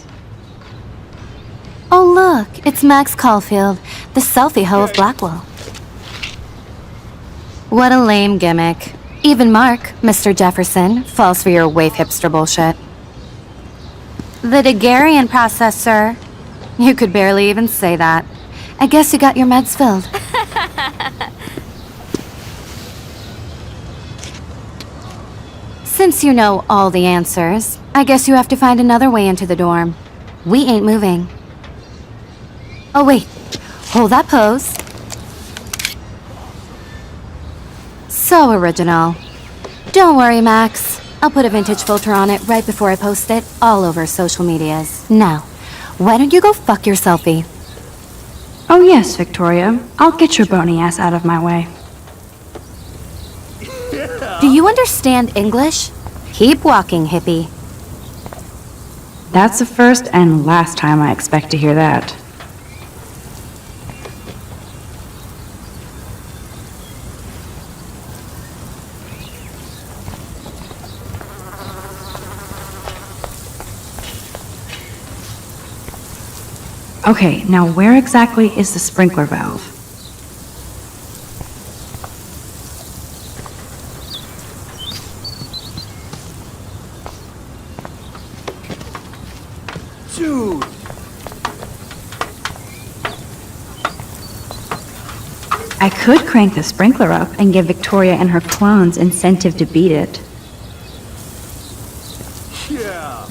Oh, look, it's Max Caulfield, the selfie hoe of Blackwell. What a lame gimmick. Even Mark, Mr. Jefferson, falls for your wave hipster bullshit. The Daguerrean process, sir. You could barely even say that. I guess you got your meds filled. Since you know all the answers, I guess you have to find another way into the dorm. We ain't moving. Oh, wait. Hold that pose. So original. Don't worry, Max. I'll put a vintage filter on it right before I post it all over social medias. Now, why don't you go fuck your selfie? Oh yes, Victoria. I'll get your bony ass out of my way. Do you understand English? Keep walking, hippie. That's the first and last time I expect to hear that. Okay, now where exactly is the sprinkler valve? Dude. I could crank the sprinkler up and give Victoria and her clones incentive to beat it. Yeah.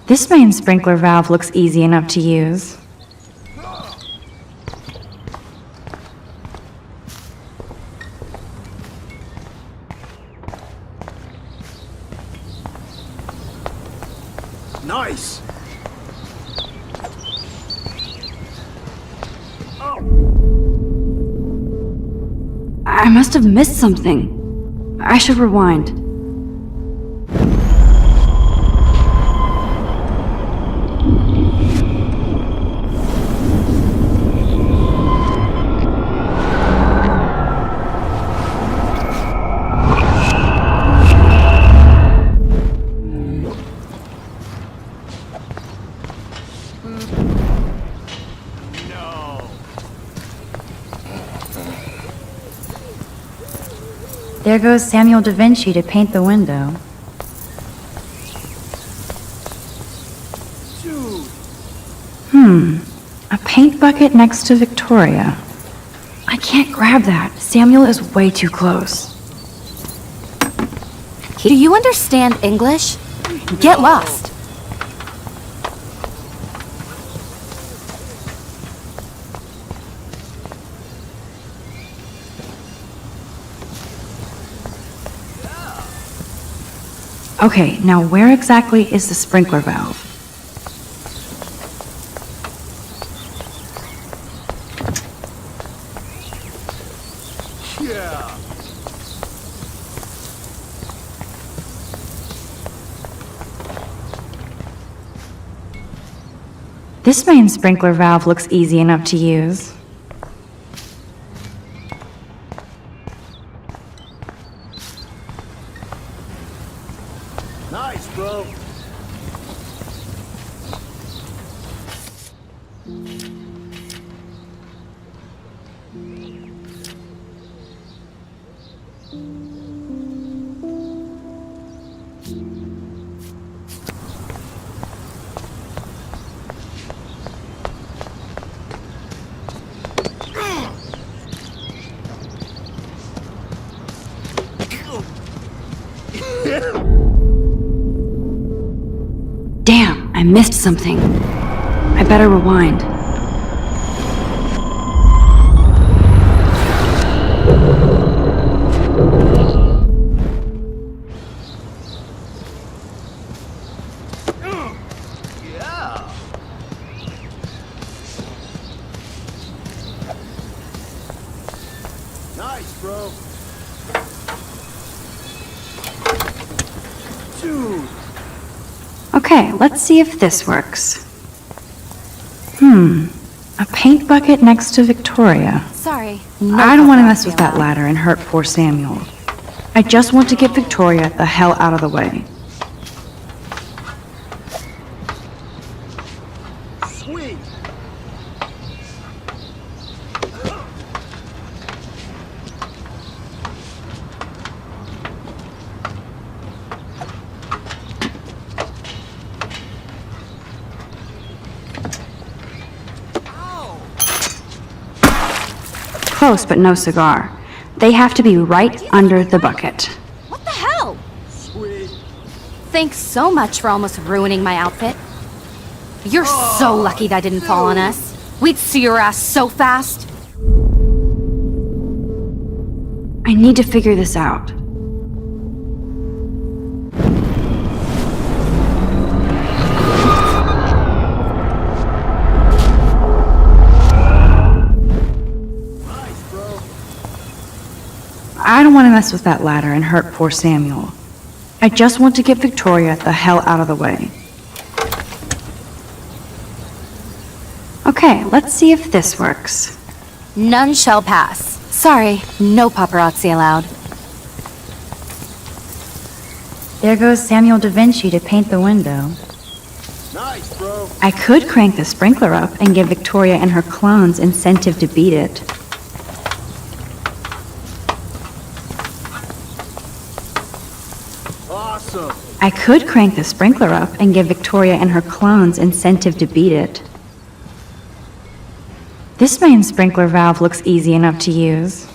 This main sprinkler valve looks easy enough to use. Nice. I must have missed something. I should rewind. There goes Samuel da Vinci to paint the window. A paint bucket next to Victoria. I can't grab that. Samuel is way too close. Do you understand English? Get lost. Okay, now where exactly is the sprinkler valve? This main sprinkler valve looks easy enough to use. Nice, bro. Damn, I missed something. I better rewind. Nice, bro. Dude. Okay, let's see if this works. A paint bucket next to Victoria. Sorry. I don't want to mess with that ladder and hurt poor Samuel. I just want to get Victoria the hell out of the way. Sweet. Close, but no cigar. They have to be right under the bucket. What the hell? Sweet. Thanks so much for almost ruining my outfit. You're so lucky that didn't fall on us. We'd see your ass so fast. I need to figure this out. I don't want to mess with that ladder and hurt poor Samuel. I just want to get Victoria the hell out of the way. Okay, let's see if this works. None shall pass. Sorry, no paparazzi allowed. There goes Samuel da Vinci to paint the window. Nice, bro. I could crank the sprinkler up and give Victoria and her clones incentive to beat it. Awesome. I could crank the sprinkler up and give Victoria and her clones incentive to beat it. This main sprinkler valve looks easy enough to use.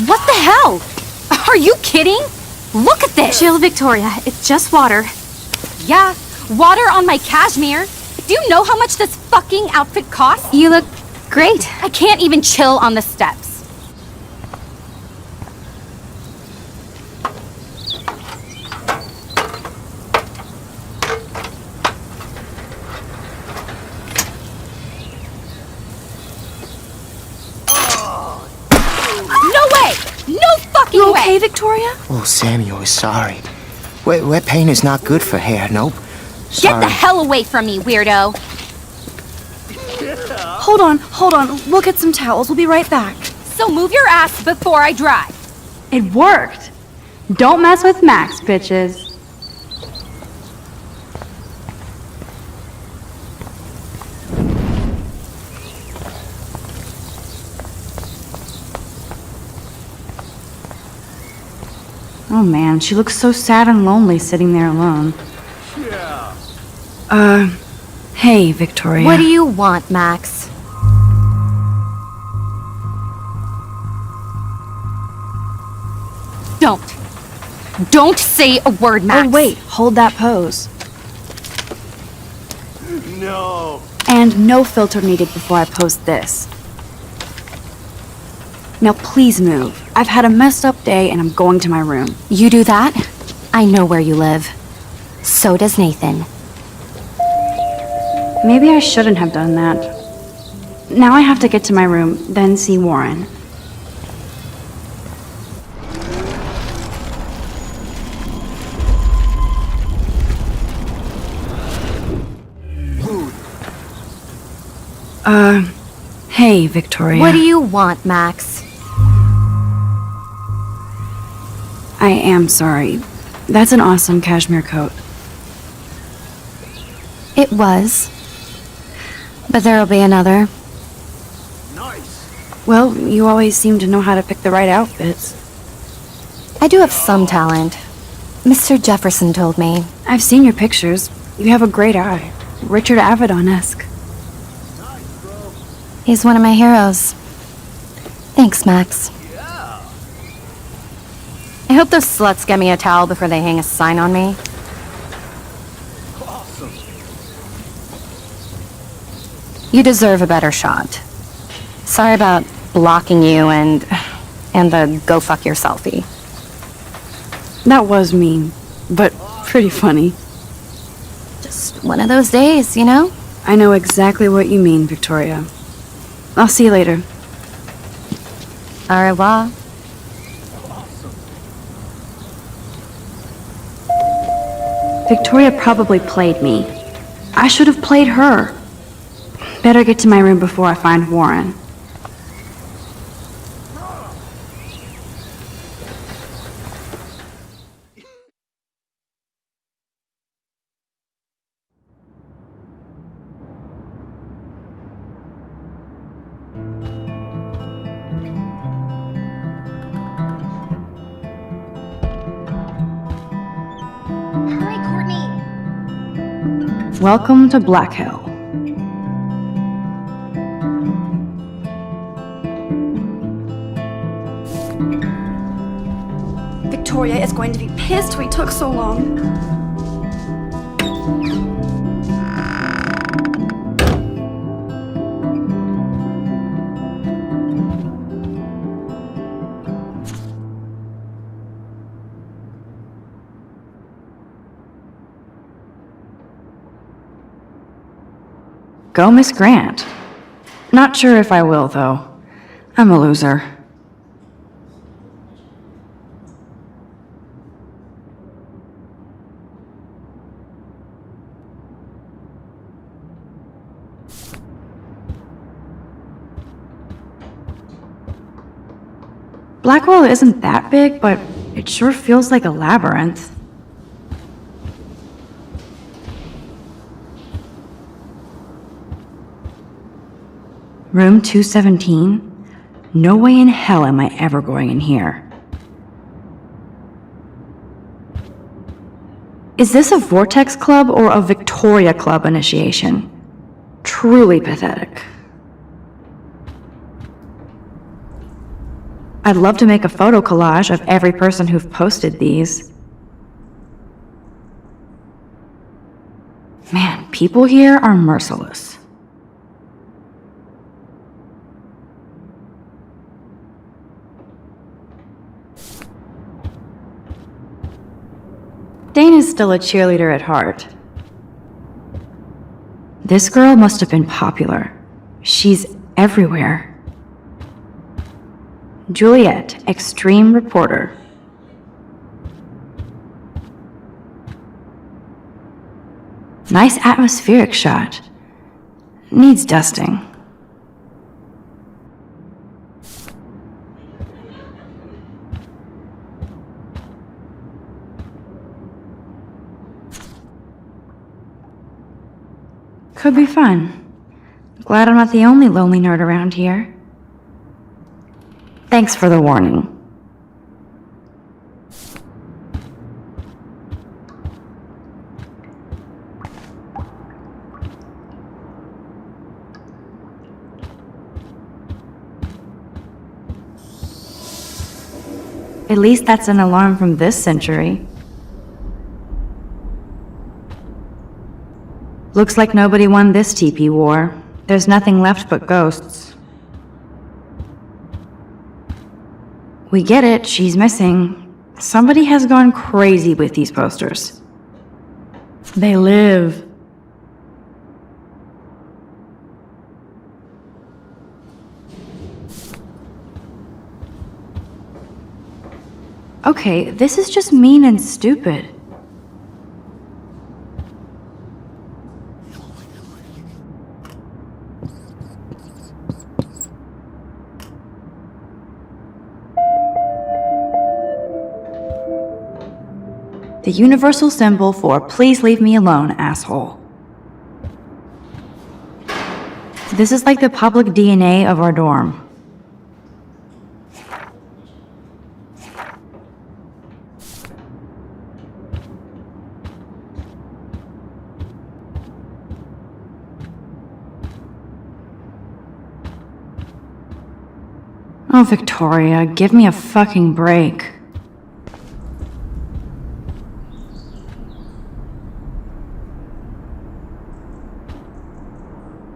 What the hell? Are you kidding? Look at this! Chill, Victoria. It's just water. Yeah, water on my cashmere. Do you know how much this fucking outfit costs? You look great. I can't even chill on the steps. fucking You way! okay, Victoria? Oh, Samuel is sorry. Wet paint is not good for hair, nope. Get Sorry. the hell away from me, weirdo! Hold on. We'll get some towels. We'll be right back. So move your ass before I drive. It worked. Don't mess with Max, bitches. Oh man, she looks so sad and lonely sitting there alone. Hey, Victoria. What do you want, Max? Don't say a word, Max. Oh wait, hold that pose. No. And no filter needed before I post this. Now please move. I've had a messed up day and I'm going to my room. You do that? I know where you live. So does Nathan. Maybe I shouldn't have done that. Now I have to get to my room, then see Warren. Hey, Victoria. What do you want, Max? I am sorry. That's an awesome cashmere coat. It was. But there'll be another. Well, you always seem to know how to pick the right outfits. I do have some talent. Mr. Jefferson told me. I've seen your pictures. You have a great eye. Richard Avedon-esque. He's one of my heroes. Thanks, Max. I hope those sluts get me a towel before they hang a sign on me. You deserve a better shot. Sorry about blocking you and the go fuck your selfie. That was mean, but pretty funny. Just one of those days, you know? I know exactly what you mean, Victoria. I'll see you later. Au revoir. Victoria probably played me. I should have played her. Better get to my room before I find Warren. Hurry, Courtney. Welcome to Black Hill. Victoria is going to be pissed we took so long. Go, Miss Grant. Not sure if I will, though. I'm a loser. Blackwell isn't that big, but it sure feels like a labyrinth. Room 217? No way in hell am I ever going in here. Is this a Vortex Club or a Victoria Club initiation? Truly pathetic. I'd love to make a photo collage of every person who've posted these. Man, people here are merciless. Dana's still a cheerleader at heart. This girl must have been popular. She's everywhere. Juliet, extreme reporter. Nice atmospheric shot. Needs dusting. Could be fun. Glad I'm not the only lonely nerd around here. Thanks for the warning. At least that's an alarm from this century. Looks like nobody won this TP war. There's nothing left but ghosts. We get it, she's missing. Somebody has gone crazy with these posters. They live. Okay, this is just mean and stupid. The universal symbol for please leave me alone, asshole. This is like the public DNA of our dorm. Oh, Victoria, give me a fucking break.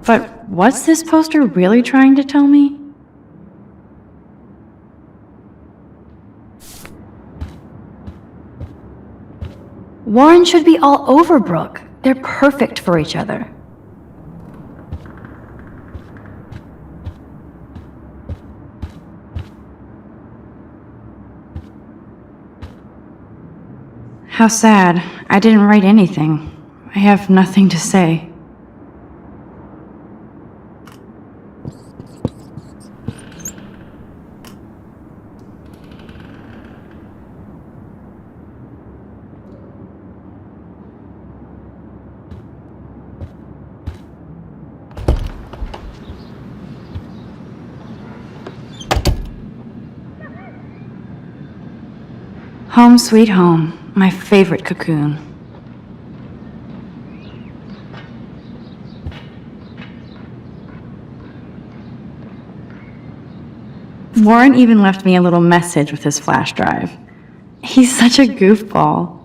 But what's this poster really trying to tell me? Warren should be all over Brooke. They're perfect for each other. How sad. I didn't write anything. I have nothing to say. Home sweet home, my favorite cocoon. Warren even left me a little message with his flash drive. He's such a goofball.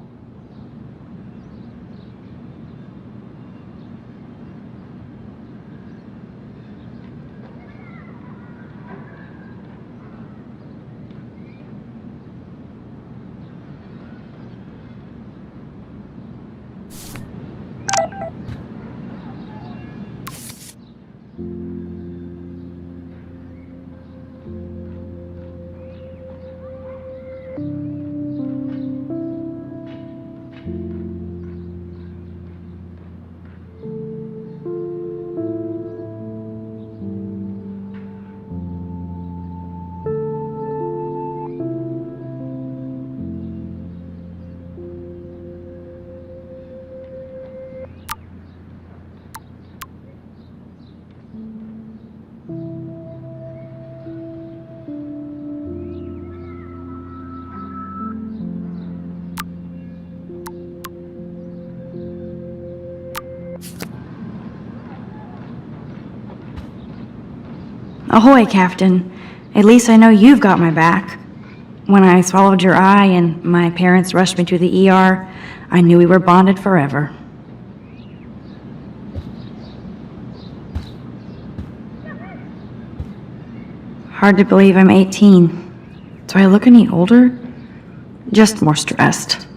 Ahoy, Captain. At least I know you've got my back. When I swallowed your eye and my parents rushed me to the ER, I knew we were bonded forever. Hard to believe I'm 18. Do I look any older? Just more stressed.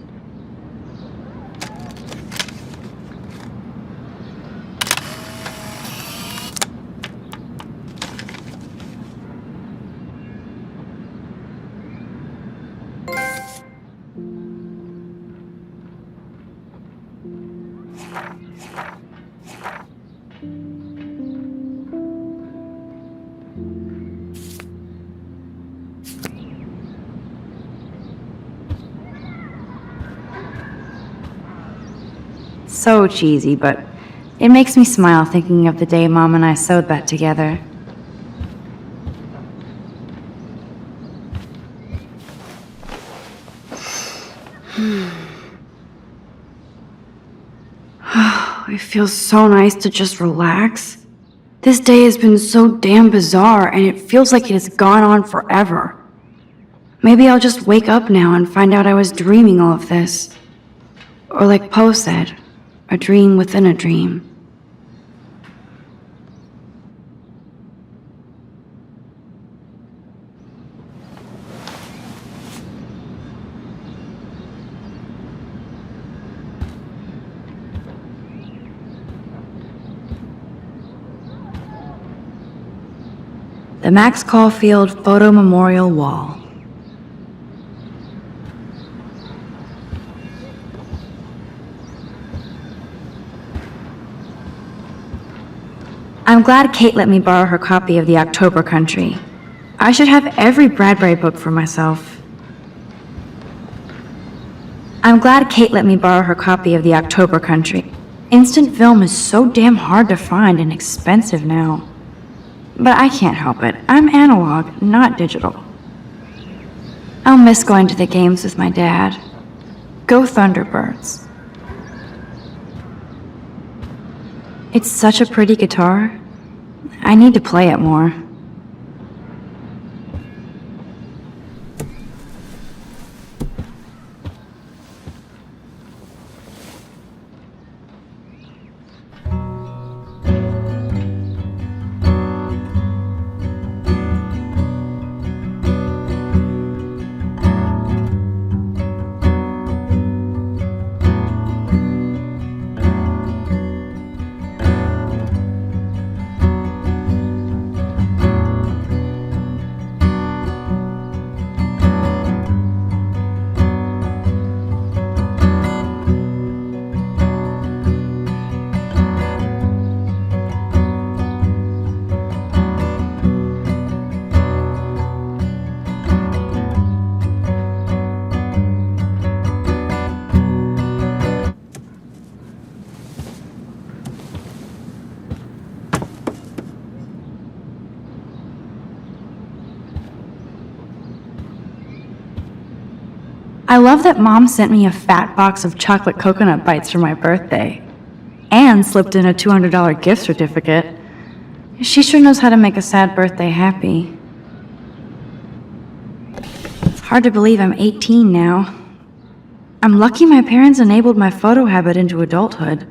So cheesy, but it makes me smile thinking of the day Mom and I sewed that together. It feels so nice to just relax. This day has been so damn bizarre, and it feels like it has gone on forever. Maybe I'll just wake up now and find out I was dreaming all of this. Or like Poe said, a dream within a dream. The Max Caulfield Photo Memorial Wall. I'm glad Kate let me borrow her copy of The October Country. I should have every Bradbury book for myself. I'm glad Kate let me borrow her copy of The October Country. Instant film is so damn hard to find and expensive now. But I can't help it. I'm analog, not digital. I'll miss going to the games with my dad. Go Thunderbirds. It's such a pretty guitar. I need to play it more. I love that Mom sent me a fat box of chocolate coconut bites for my birthday, and slipped in a $200 gift certificate. She sure knows how to make a sad birthday happy. Hard to believe I'm 18 now. I'm lucky my parents enabled my photo habit into adulthood.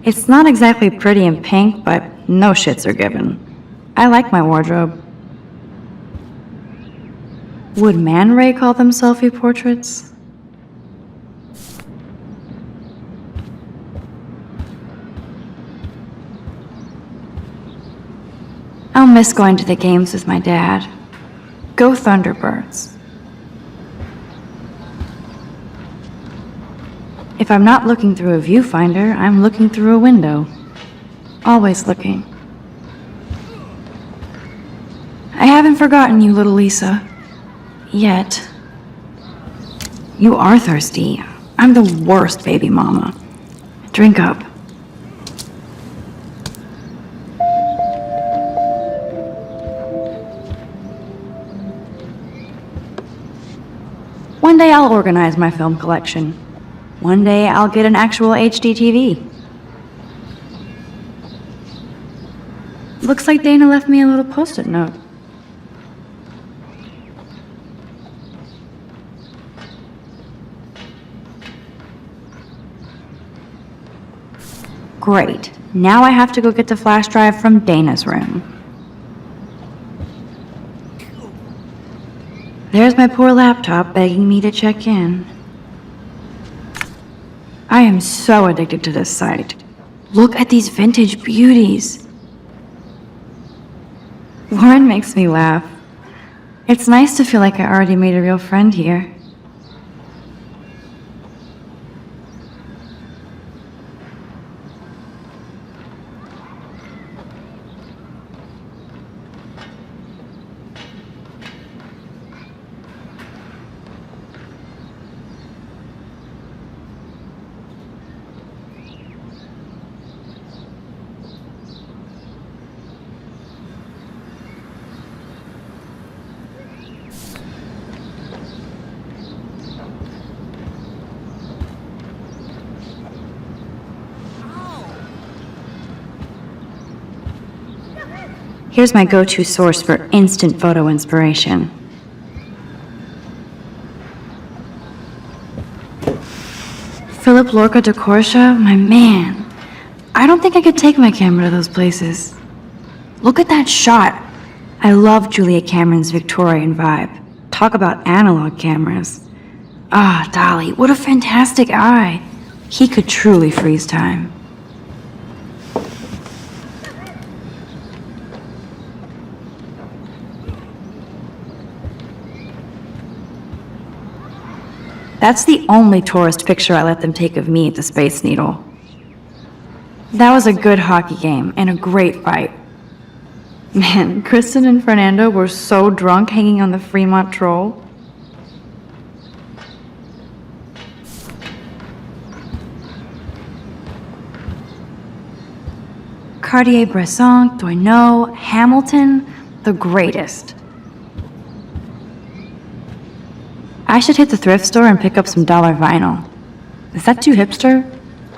It's not exactly pretty and pink, but no shits are given. I like my wardrobe. Would Man Ray call them selfie portraits? I'll miss going to the games with my dad. Go Thunderbirds. If I'm not looking through a viewfinder, I'm looking through a window. Always looking. I haven't forgotten you, little Lisa. Yet. You are thirsty. I'm the worst baby mama. Drink up. One day I'll organize my film collection. One day I'll get an actual HD TV. Looks like Dana left me a little post-it note. Great. Now I have to go get the flash drive from Dana's room. There's my poor laptop begging me to check in. I am so addicted to this site. Look at these vintage beauties. Lauren makes me laugh. It's nice to feel like I already made a real friend here. Here's my go-to source for instant photo inspiration. Philip Lorca de Corsia, my man. I don't think I could take my camera to those places. Look at that shot. I love Julia Cameron's Victorian vibe. Talk about analog cameras. Ah, Dolly, what a fantastic eye. He could truly freeze time. That's the only tourist picture I let them take of me at the Space Needle. That was a good hockey game and a great fight. Man, Kristen and Fernando were so drunk hanging on the Fremont Troll. Cartier-Bresson, Doisneau, Hamilton, the greatest. I should hit the thrift store and pick up some dollar vinyl. Is that too hipster?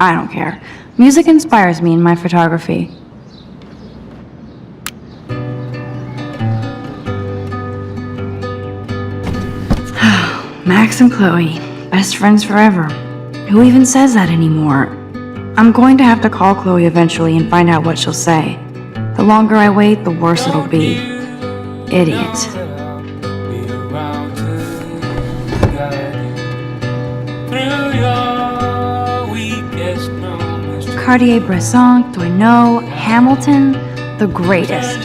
I don't care. Music inspires me in my photography. Max and Chloe, best friends forever. Who even says that anymore? I'm going to have to call Chloe eventually and find out what she'll say. The longer I wait, the worse it'll be. Idiot. Cartier-Bresson, Doisneau, Hamilton, the greatest.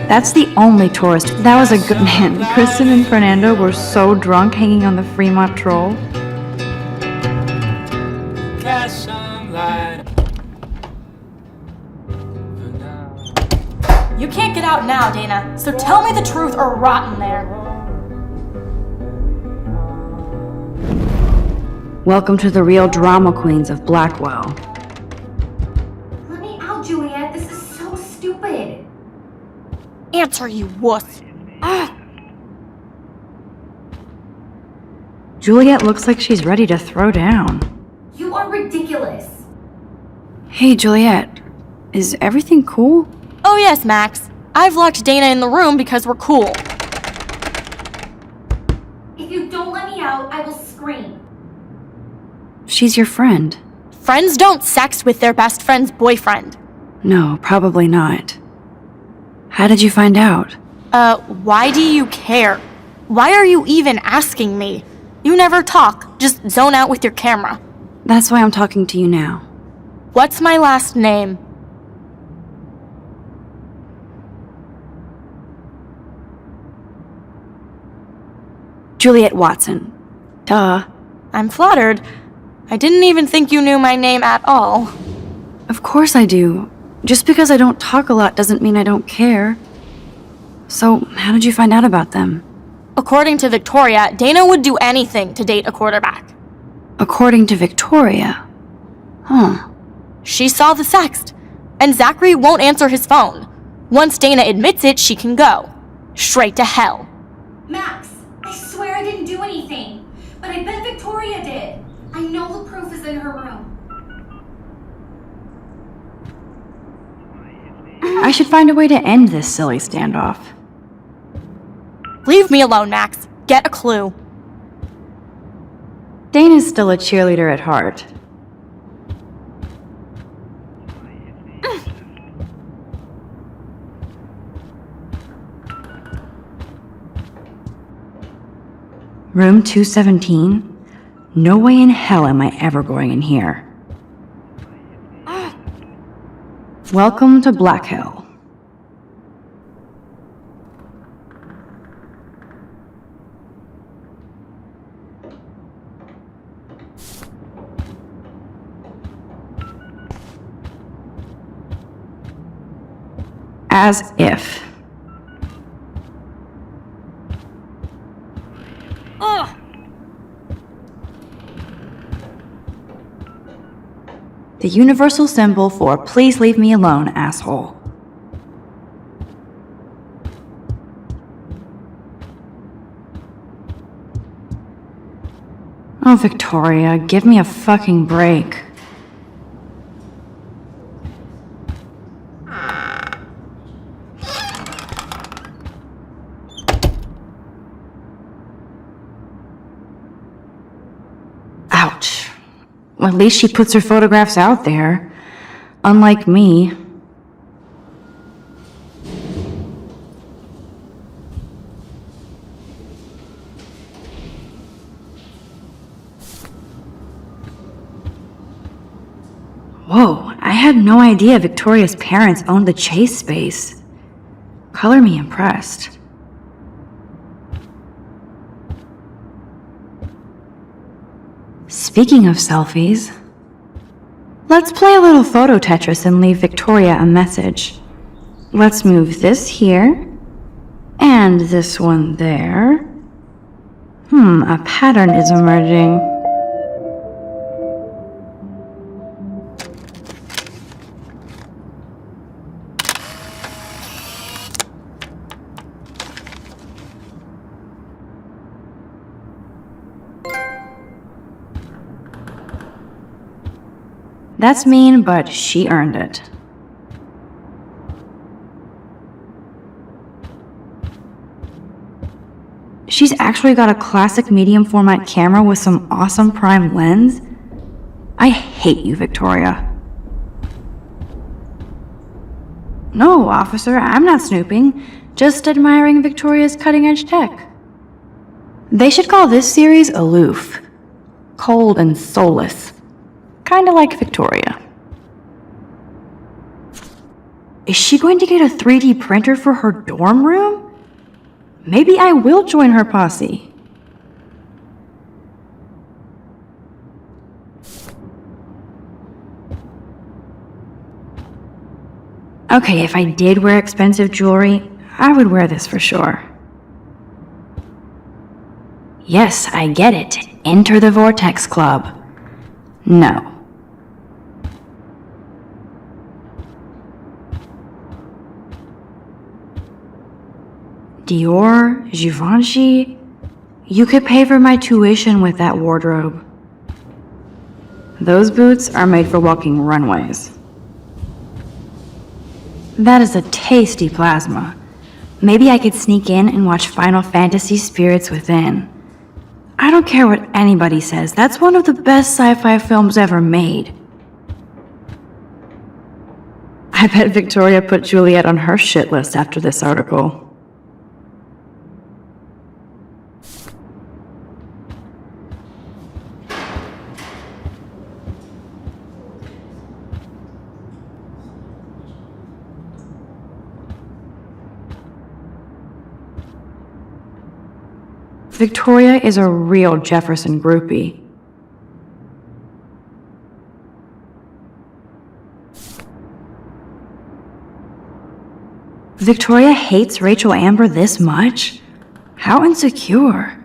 That's the only tourist. That was a good man. Kristen and Fernando were so drunk hanging on the Fremont Troll. You can't get out now, Dana, so tell me the truth or rot in there. Welcome to the real drama queens of Blackwell. Let me out, Juliet. This is so stupid. Answer, you wuss. Juliet looks like she's ready to throw down. You are ridiculous. Hey, Juliet. Is everything cool? Oh yes, Max. I've locked Dana in the room because we're cool. If you don't let me out, I will scream. She's your friend. Friends don't sex with their best friend's boyfriend. No, probably not. How did you find out? Why do you care? Why are you even asking me? You never talk, just zone out with your camera. That's why I'm talking to you now. What's my last name? Juliet Watson. Duh. I'm flattered. I didn't even think you knew my name at all. Of course I do. Just because I don't talk a lot doesn't mean I don't care. So, how did you find out about them? According to Victoria, Dana would do anything to date a quarterback. According to Victoria? Huh. She saw the sext, and Zachary won't answer his phone. Once Dana admits it, she can go. Straight to hell. Max, I swear I didn't do anything. But I bet Victoria did. I know the proof is in her room. I should find a way to end this silly standoff. Leave me alone, Max. Get a clue. Dana's still a cheerleader at heart. Room 217? No way in hell am I ever going in here. Welcome to Black Hill. As if. The universal symbol for please leave me alone, asshole. Oh, Victoria, give me a fucking break. At least she puts her photographs out there. Unlike me. Whoa, I had no idea Victoria's parents owned the Chase space. Color me impressed. Speaking of selfies, let's play a little photo Tetris and leave Victoria a message. Let's move this here, and this one there. A pattern is emerging. That's mean, but she earned it. She's actually got a classic medium format camera with some awesome prime lens. I hate you, Victoria. No, officer, I'm not snooping. Just admiring Victoria's cutting edge tech. They should call this series Aloof. Cold and soulless. Kinda like Victoria. Is she going to get a 3D printer for her dorm room? Maybe I will join her posse. Okay, if I did wear expensive jewelry, I would wear this for sure. Yes, I get it. Enter the Vortex Club. No. Dior, Givenchy. You could pay for my tuition with that wardrobe. Those boots are made for walking runways. That is a tasty plasma. Maybe I could sneak in and watch Final Fantasy Spirits Within. I don't care what anybody says, that's one of the best sci-fi films ever made. I bet Victoria put Juliet on her shit list after this article. Victoria is a real Jefferson groupie. Victoria hates Rachel Amber this much? How insecure.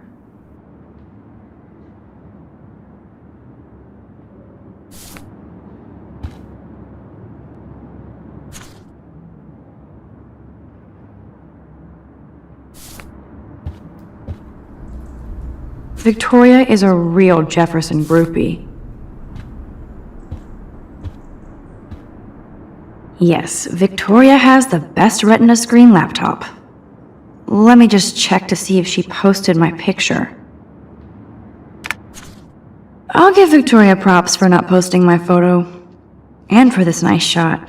Victoria is a real Jefferson groupie. Yes, Victoria has the best Retina screen laptop. Let me just check to see if she posted my picture. I'll give Victoria props for not posting my photo. And for this nice shot.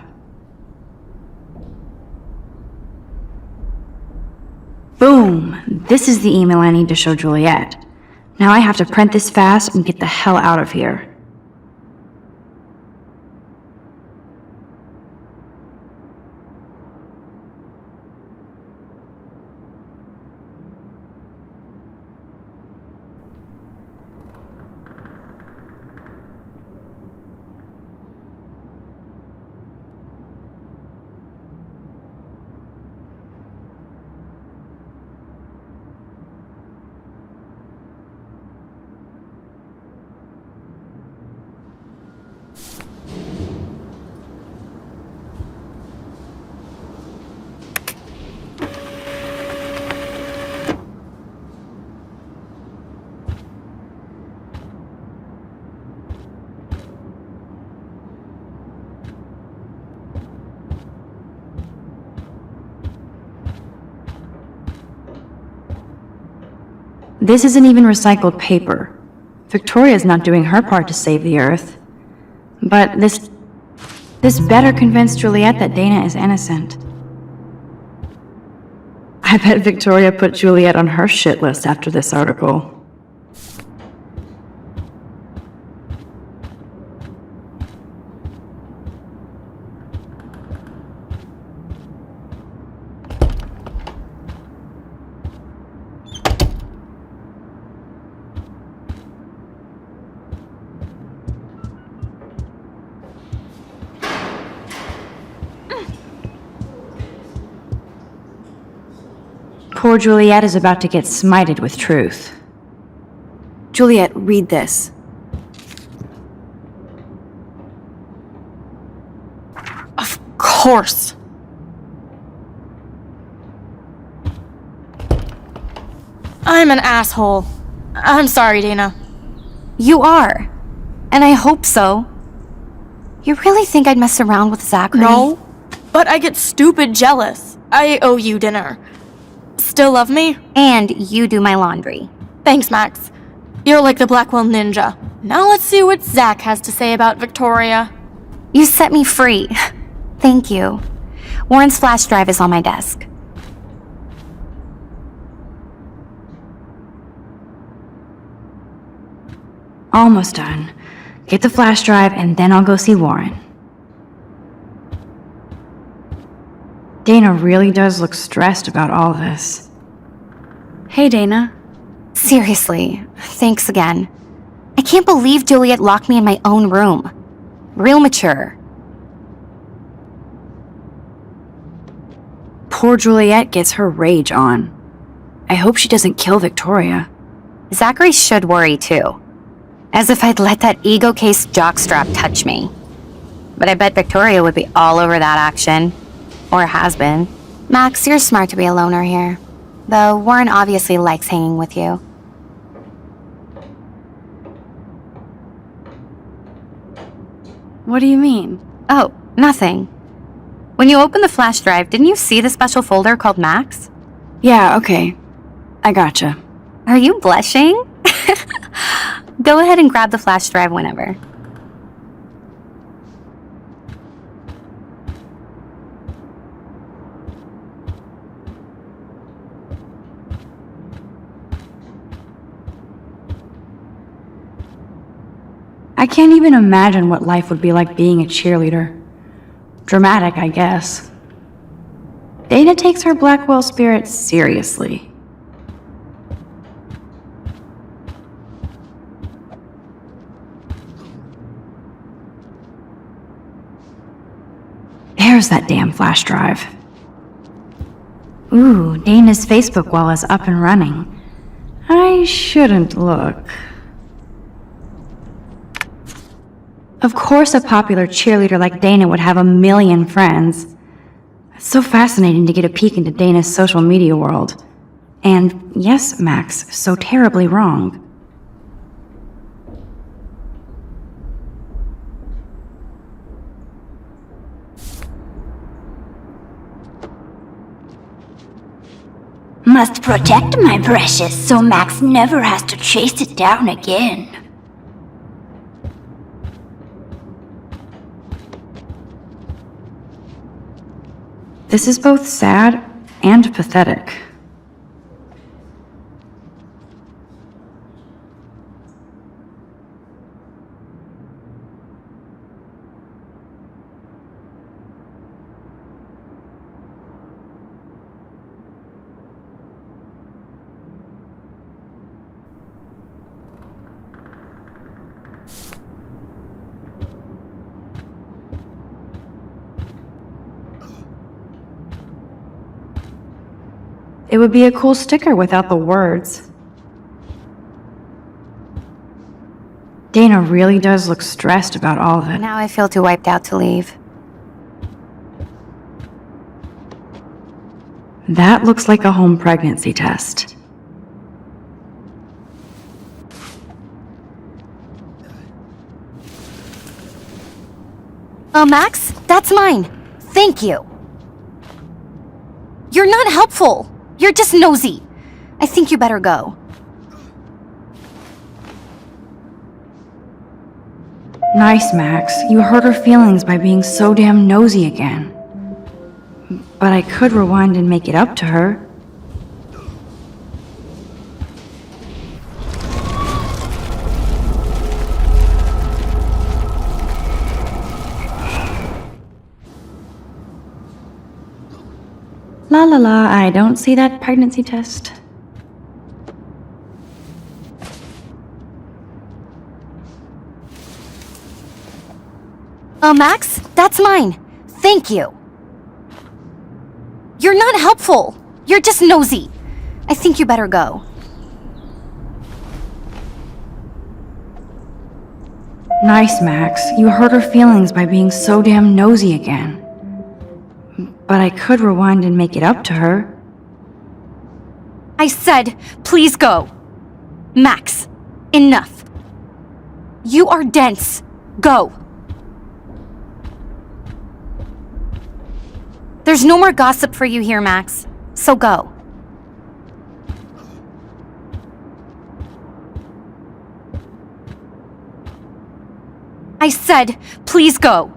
Boom! This is the email I need to show Juliet. Now I have to print this fast and get the hell out of here. This isn't even recycled paper. Victoria's not doing her part to save the Earth. But this better convince Juliet that Dana is innocent. I bet Victoria put Juliet on her shit list after this article. Poor Juliet is about to get smited with truth. Juliet, read this. Of course. I'm an asshole. I'm sorry, Dana. You are. And I hope so. You really think I'd mess around with Zachary? No, but I get stupid jealous. I owe you dinner. Still love me? And you do my laundry. Thanks, Max. You're like the Blackwell Ninja. Now let's see what Zach has to say about Victoria. You set me free. Thank you. Warren's flash drive is on my desk. Almost done. Get the flash drive and then I'll go see Warren. Dana really does look stressed about all this. Hey, Dana. Seriously, thanks again. I can't believe Juliet locked me in my own room. Real mature. Poor Juliet gets her rage on. I hope she doesn't kill Victoria. Zachary should worry too. As if I'd let that ego-cased jockstrap touch me. But I bet Victoria would be all over that action. Or has been. Max, you're smart to be a loner here. Though Warren obviously likes hanging with you. What do you mean? Oh, nothing. When you opened the flash drive, didn't you see the special folder called Max? Yeah, okay. I gotcha. Are you blushing? Go ahead and grab the flash drive whenever. I can't even imagine what life would be like being a cheerleader. Dramatic, I guess. Dana takes her Blackwell spirit seriously. There's that damn flash drive. Ooh, Dana's Facebook wall is up and running. I shouldn't look. Of course a popular cheerleader like Dana would have a million friends. It's so fascinating to get a peek into Dana's social media world. And yes, Max, so terribly wrong. Must protect my precious so Max never has to chase it down again. This is both sad and pathetic. It would be a cool sticker without the words. Dana really does look stressed about all of it. Now I feel too wiped out to leave. That looks like a home pregnancy test. Oh, Max, that's mine. Thank you. You're not helpful. You're just nosy. I think you better go. Nice, Max. You hurt her feelings by being so damn nosy again. But I could rewind and make it up to her. La la la, I don't see that pregnancy test. Max, that's mine. Thank you. You're not helpful. You're just nosy. I think you better go. Nice, Max. You hurt her feelings by being so damn nosy again. But I could rewind and make it up to her. I said, please go. Max, enough. You are dense. Go. There's no more gossip for you here, Max. So go. I said, please go.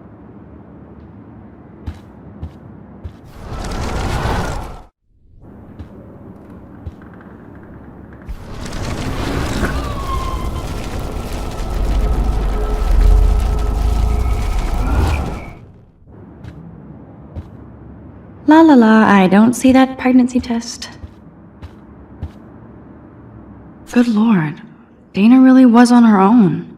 La la la, I don't see that pregnancy test. Good lord, Dana really was on her own.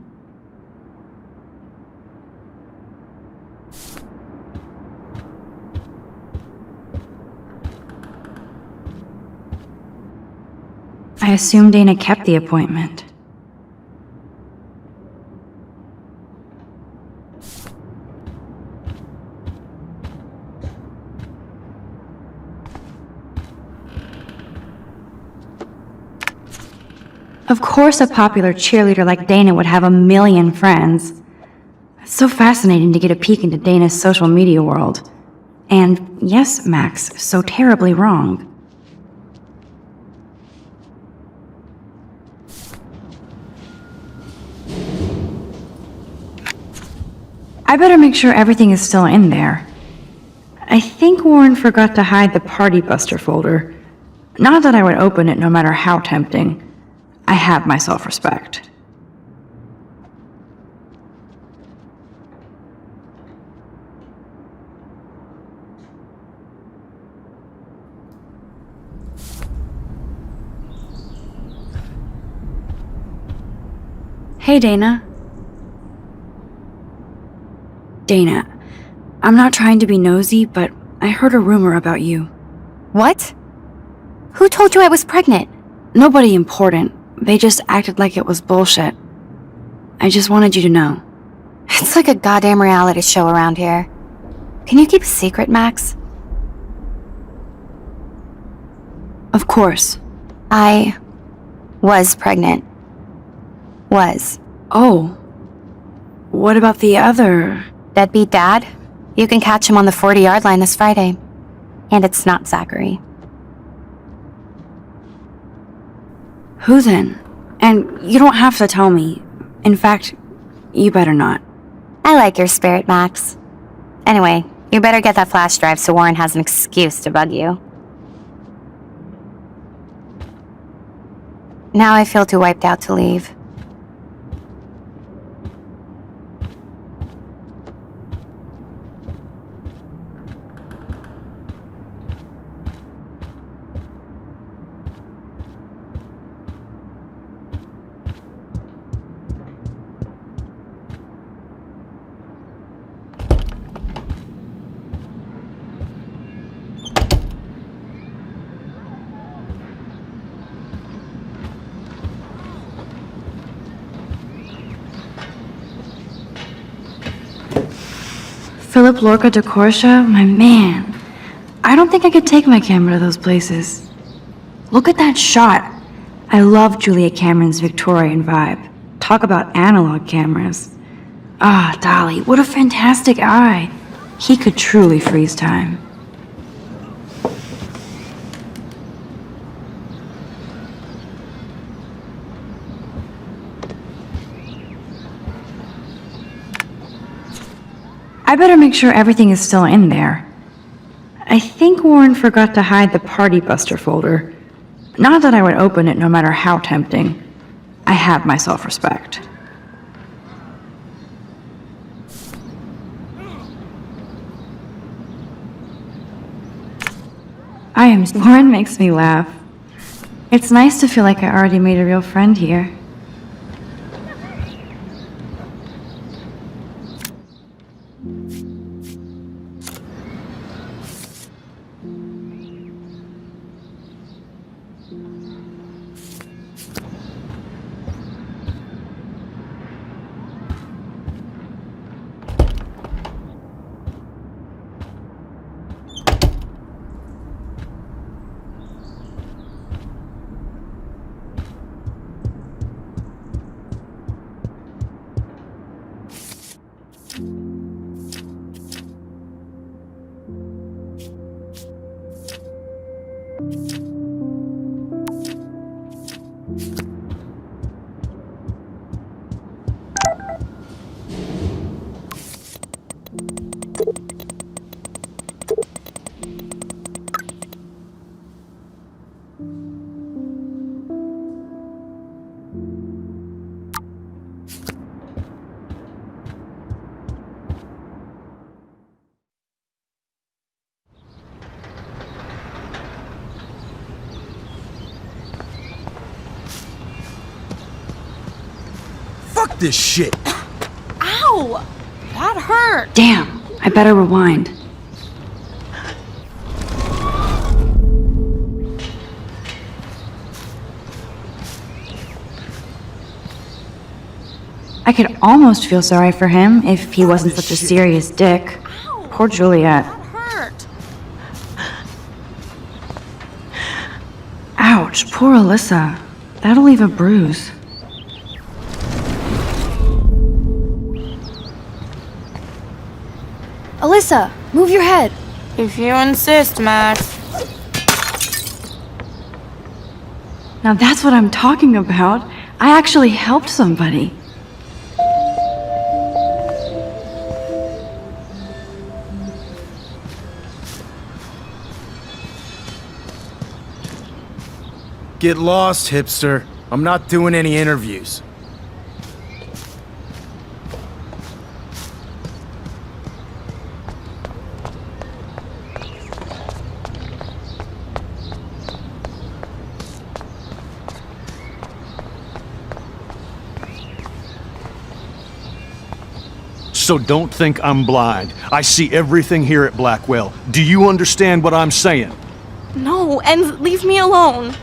I assume Dana kept the appointment. Of course a popular cheerleader like Dana would have a million friends. It's so fascinating to get a peek into Dana's social media world. And yes, Max, so terribly wrong. I better make sure everything is still in there. I think Warren forgot to hide the Party Buster folder. Not that I would open it no matter how tempting. I have my self-respect. Hey, Dana. Dana, I'm not trying to be nosy, but I heard a rumor about you. What? Who told you I was pregnant? Nobody important. They just acted like it was bullshit. I just wanted you to know. It's like a goddamn reality show around here. Can you keep a secret, Max? Of course. I was pregnant. Was. Oh. What about the other? Deadbeat dad? You can catch him on the 40-yard line this Friday. And it's not Zachary. Who then? And you don't have to tell me. In fact, you better not. I like your spirit, Max. Anyway, you better get that flash drive so Warren has an excuse to bug you. Now I feel too wiped out to leave. Philip Lorca de Corsia, my man. I don't think I could take my camera to those places. Look at that shot. I love Julia Cameron's Victorian vibe. Talk about analog cameras. Ah, Dolly, what a fantastic eye. He could truly freeze time. I better make sure everything is still in there. I think Warren forgot to hide the Party Buster folder. Not that I would open it no matter how tempting. I have my self-respect. Warren makes me laugh. It's nice to feel like I already made a real friend here. Fuck this shit! Ow! That hurt! Damn, I better rewind. I could almost feel sorry for him if he wasn't such a serious dick. Ow! Poor Juliet. That hurt! Ouch, poor Alyssa. That'll leave a bruise. Alyssa, move your head. If you insist, Max. Now that's what I'm talking about. I actually helped somebody. Get lost, hipster. I'm not doing any interviews. So don't think I'm blind. I see everything here at Blackwell. Do you understand what I'm saying? No, and leave me alone.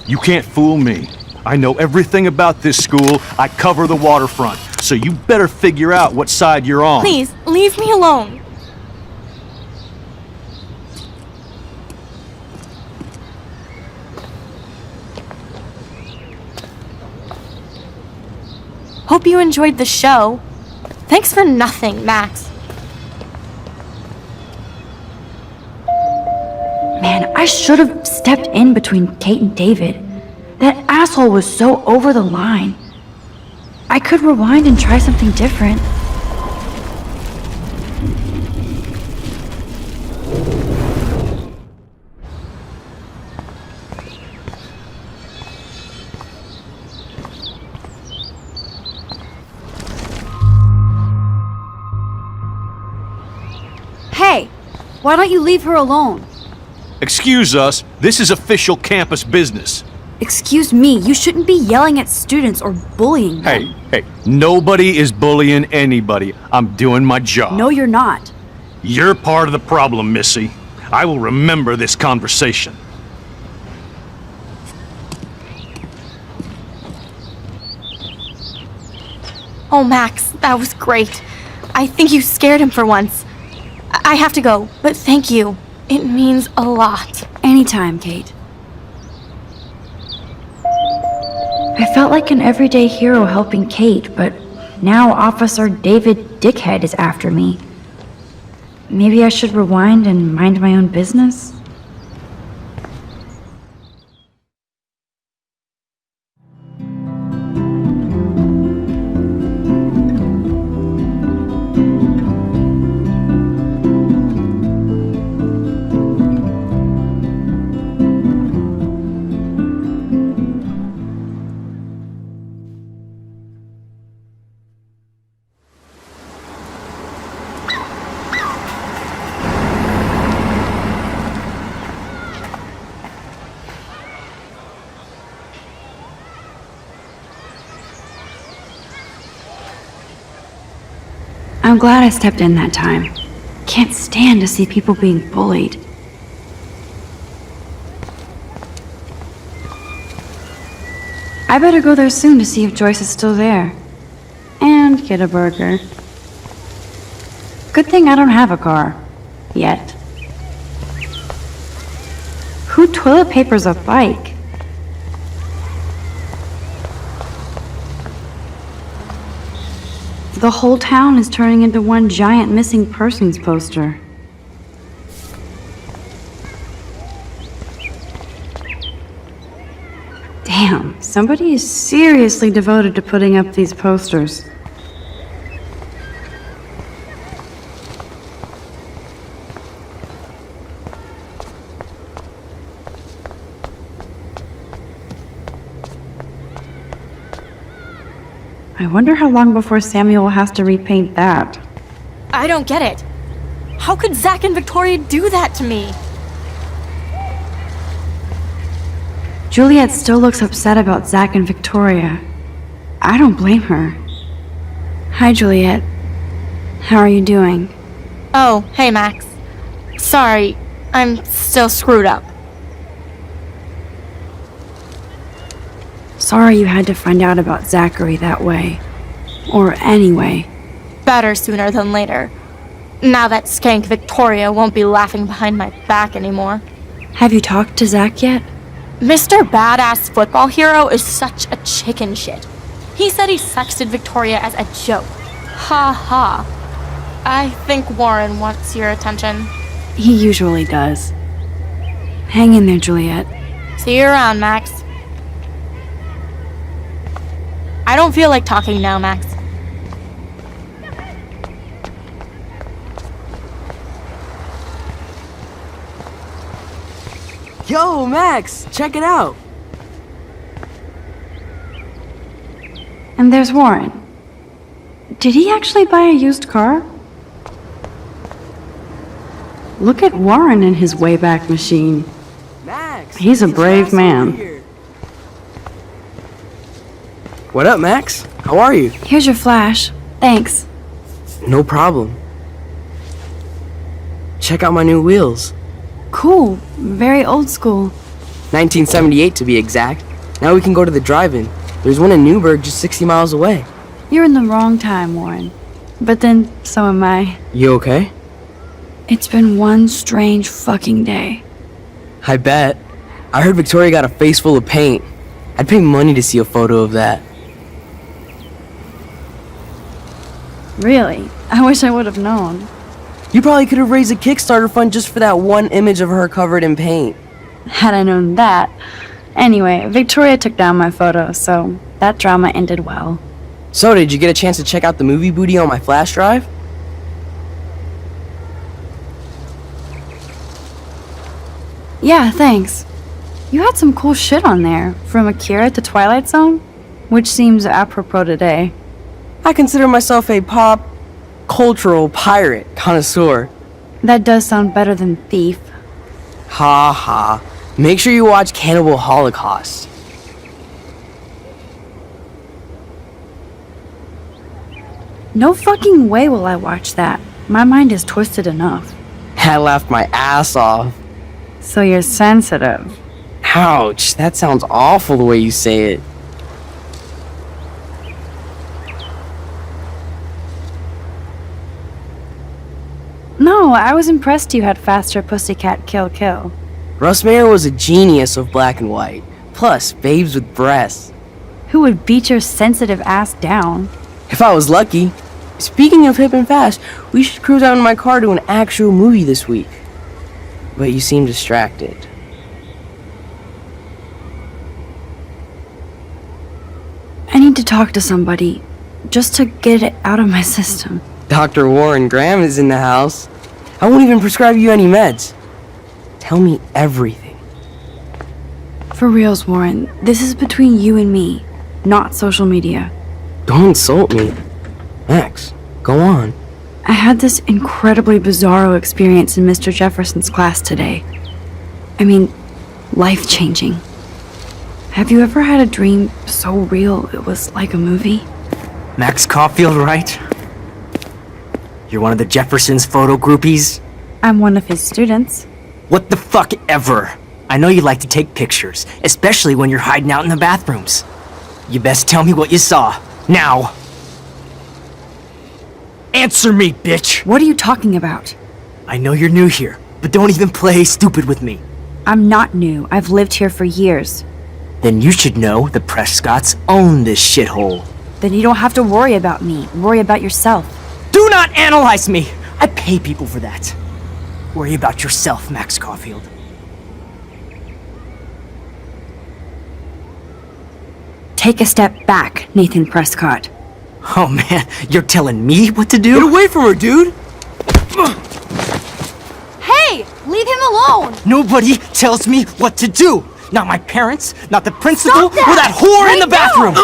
You can't fool me. I know everything about this school. I cover the waterfront. So you better figure out what side you're on. Please, leave me alone. Hope you enjoyed the show. Thanks for nothing, Max. Man, I should have stepped in between Kate and David. That asshole was so over the line. I could rewind and try something different. Hey, why don't you leave her alone? Excuse us, this is official campus business. Excuse me, you shouldn't be yelling at students or bullying them. Hey, nobody is bullying anybody. I'm doing my job. No, you're not. You're part of the problem, Missy. I will remember this conversation. Oh, Max, that was great. I think you scared him for once. I have to go, but thank you. It means a lot. Anytime, Kate. I felt like an everyday hero helping Kate, but now Officer David Dickhead is after me. Maybe I should rewind and mind my own business? I'm glad I stepped in that time. Can't stand to see people being bullied. I better go there soon to see if Joyce is still there. And get a burger. Good thing I don't have a car. Yet. Who toilet papers a bike? The whole town is turning into one giant missing persons poster. Damn, somebody is seriously devoted to putting up these posters. I wonder how long before Samuel has to repaint that. I don't get it. How could Zach and Victoria do that to me? Juliet still looks upset about Zach and Victoria. I don't blame her. Hi, Juliet. How are you doing? Oh, hey, Max. Sorry, I'm still screwed up. Sorry you had to find out about Zachary that way. Or anyway. Better sooner than later. Now that skank Victoria won't be laughing behind my back anymore. Have you talked to Zach yet? Mr. Badass Football Hero is such a chicken shit. He said he sexted Victoria as a joke. Ha ha. I think Warren wants your attention. He usually does. Hang in there, Juliet. See you around, Max. I don't feel like talking now, Max. Yo, Max, check it out. And there's Warren. Did he actually buy a used car? Look at Warren in his Wayback Machine. Max, He's a brave man. What up, Max? How are you? Here's your flash. Thanks. No problem. Check out my new wheels. Cool. Very old school. 1978 to be exact. Now we can go to the drive-in. There's one in Newburgh just 60 miles away. You're in the wrong time, Warren. But then, so am I. You okay? It's been one strange fucking day. I bet. I heard Victoria got a face full of paint. I'd pay money to see a photo of that. Really? I wish I would have known. You probably could have raised a Kickstarter fund just for that one image of her covered in paint. Had I known that. Anyway, Victoria took down my photo, so that drama ended well. So, did you get a chance to check out the movie booty on my flash drive? Yeah, thanks. You had some cool shit on there, from Akira to Twilight Zone, which seems apropos today. I consider myself a pop cultural pirate connoisseur. That does sound better than thief. Ha ha. Make sure you watch Cannibal Holocaust. No fucking way will I watch that. My mind is twisted enough. I laughed my ass off. So you're sensitive. Ouch, that sounds awful the way you say it. No, I was impressed you had faster Pussycat Kill Kill. Russ Meyer was a genius of black and white. Plus, babes with breasts. Who would beat your sensitive ass down? If I was lucky. Speaking of hip and fast, we should cruise out in my car to an actual movie this week. But you seem distracted. I need to talk to somebody, just to get it out of my system. Dr. Warren Graham is in the house. I won't even prescribe you any meds. Tell me everything. For reals, Warren, this is between you and me, not social media. Don't insult me. Max, go on. I had this incredibly bizarro experience in Mr. Jefferson's class today. I mean, life-changing. Have you ever had a dream so real it was like a movie? Max Caulfield, right? You're one of the Jefferson's photo groupies? I'm one of his students. What the fuck ever? I know you like to take pictures, especially when you're hiding out in the bathrooms. You best tell me what you saw. Now! Answer me, bitch! What are you talking about? I know you're new here, but don't even play stupid with me. I'm not new. I've lived here for years. Then you should know the Prescotts own this shithole. Then you don't have to worry about me. Worry about yourself. Do not analyze me! I pay people for that. Worry about yourself, Max Caulfield. Take a step back, Nathan Prescott. Oh man, you're telling me what to do? Get away from her, dude! Hey! Leave him alone! Nobody tells me what to do! Not my parents, not the principal, Stop that! or that whore in the Right bathroom!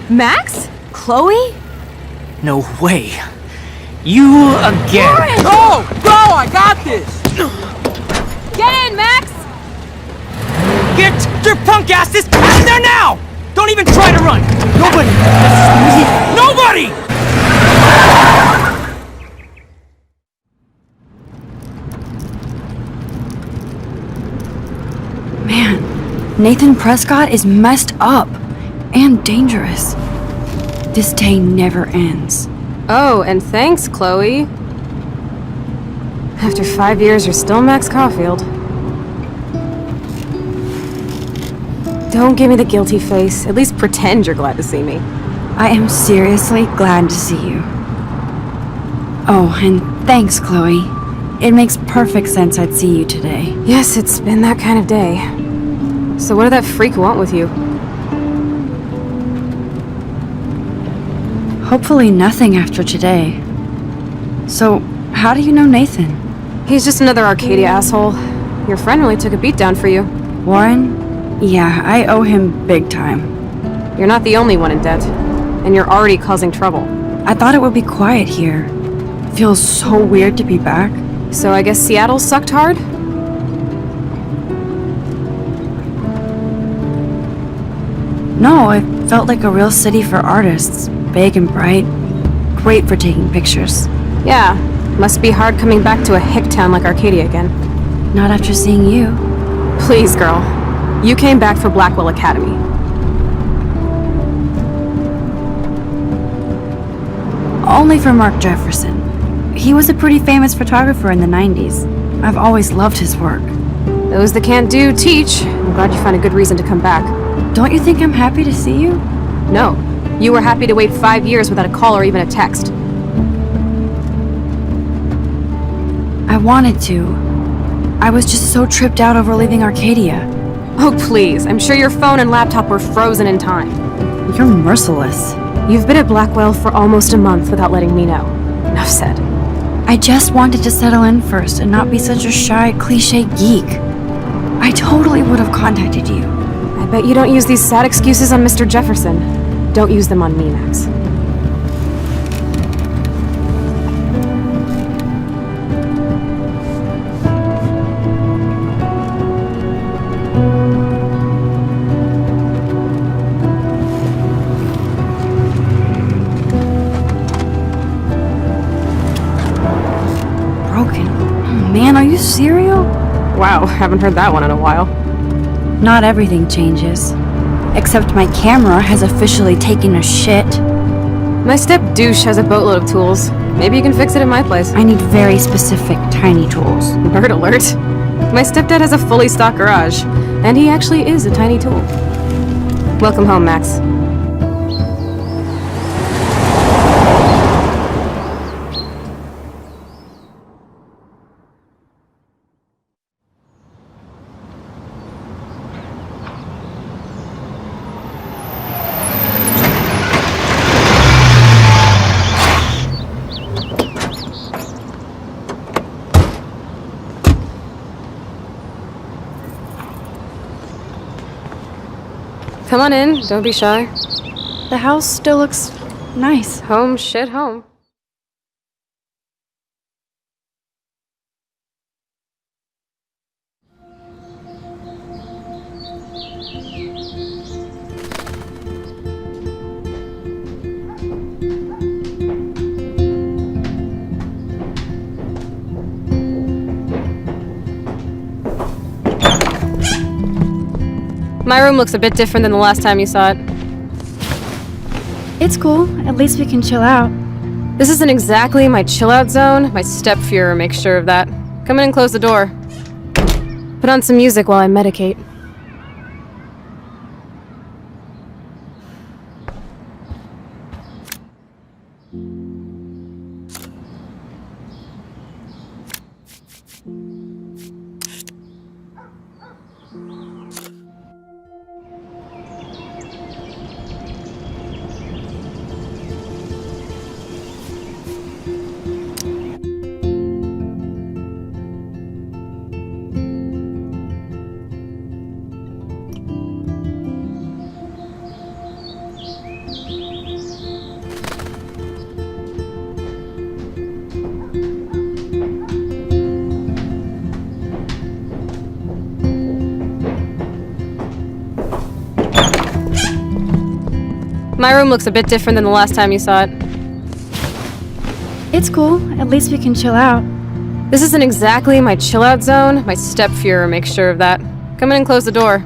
Max? Chloe? No way. You again. Go! Go! I got this! Get in, Max! Get your punk asses out of there now! Don't even try to run! Nobody! Nobody! Man, Nathan Prescott is messed up and dangerous. This day never ends. Oh, and thanks, Chloe. After 5 years, you're still Max Caulfield. Don't give me the guilty face. At least pretend you're glad to see me. I am seriously glad to see you. Oh, and thanks, Chloe. It makes perfect sense I'd see you today. Yes, it's been that kind of day. So what did that freak want with you? Hopefully nothing after today. So, how do you know Nathan? He's just another Arcadia asshole. Your friend really took a beat down for you. Warren? Yeah, I owe him big time. You're not the only one in debt. And you're already causing trouble. I thought it would be quiet here. Feels so weird to be back. So I guess Seattle sucked hard? No, it felt like a real city for artists. Big and bright. Great for taking pictures. Yeah, must be hard coming back to a hick town like Arcadia again. Not after seeing you. Please, girl. You came back for Blackwell Academy. Only for Mark Jefferson. He was a pretty famous photographer in the 90s. I've always loved his work. Those that can't do, teach. I'm glad you found a good reason to come back. Don't you think I'm happy to see you? No. You were happy to wait 5 years without a call or even a text. I wanted to. I was just so tripped out over leaving Arcadia. Oh, please. I'm sure your phone and laptop were frozen in time. You're merciless. You've been at Blackwell for almost a month without letting me know. Enough said. I just wanted to settle in first and not be such a shy, cliche geek. I totally would have contacted you. I bet you don't use these sad excuses on Mr. Jefferson. Don't use them on me, Max. Broken. Oh, man, are you serial? Wow, haven't heard that one in a while. Not everything changes. Except my camera has officially taken a shit. My step douche has a boatload of tools. Maybe you can fix it at my place. I need very specific, tiny tools. Bird alert. My stepdad has a fully stocked garage, and he actually is a tiny tool. Welcome home, Max. Come on in, don't be shy. The house still looks nice. Home, shit, home. My room looks a bit different than the last time you saw it. It's cool. At least we can chill out. This isn't exactly my chill-out zone. My step-Fuhrer makes sure of that. Come in and close the door. Put on some music while I medicate. My room looks a bit different than the last time you saw it. It's cool. At least we can chill out. This isn't exactly my chill-out zone. My step-Fuhrer makes sure of that. Come in and close the door.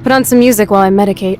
Put on some music while I medicate.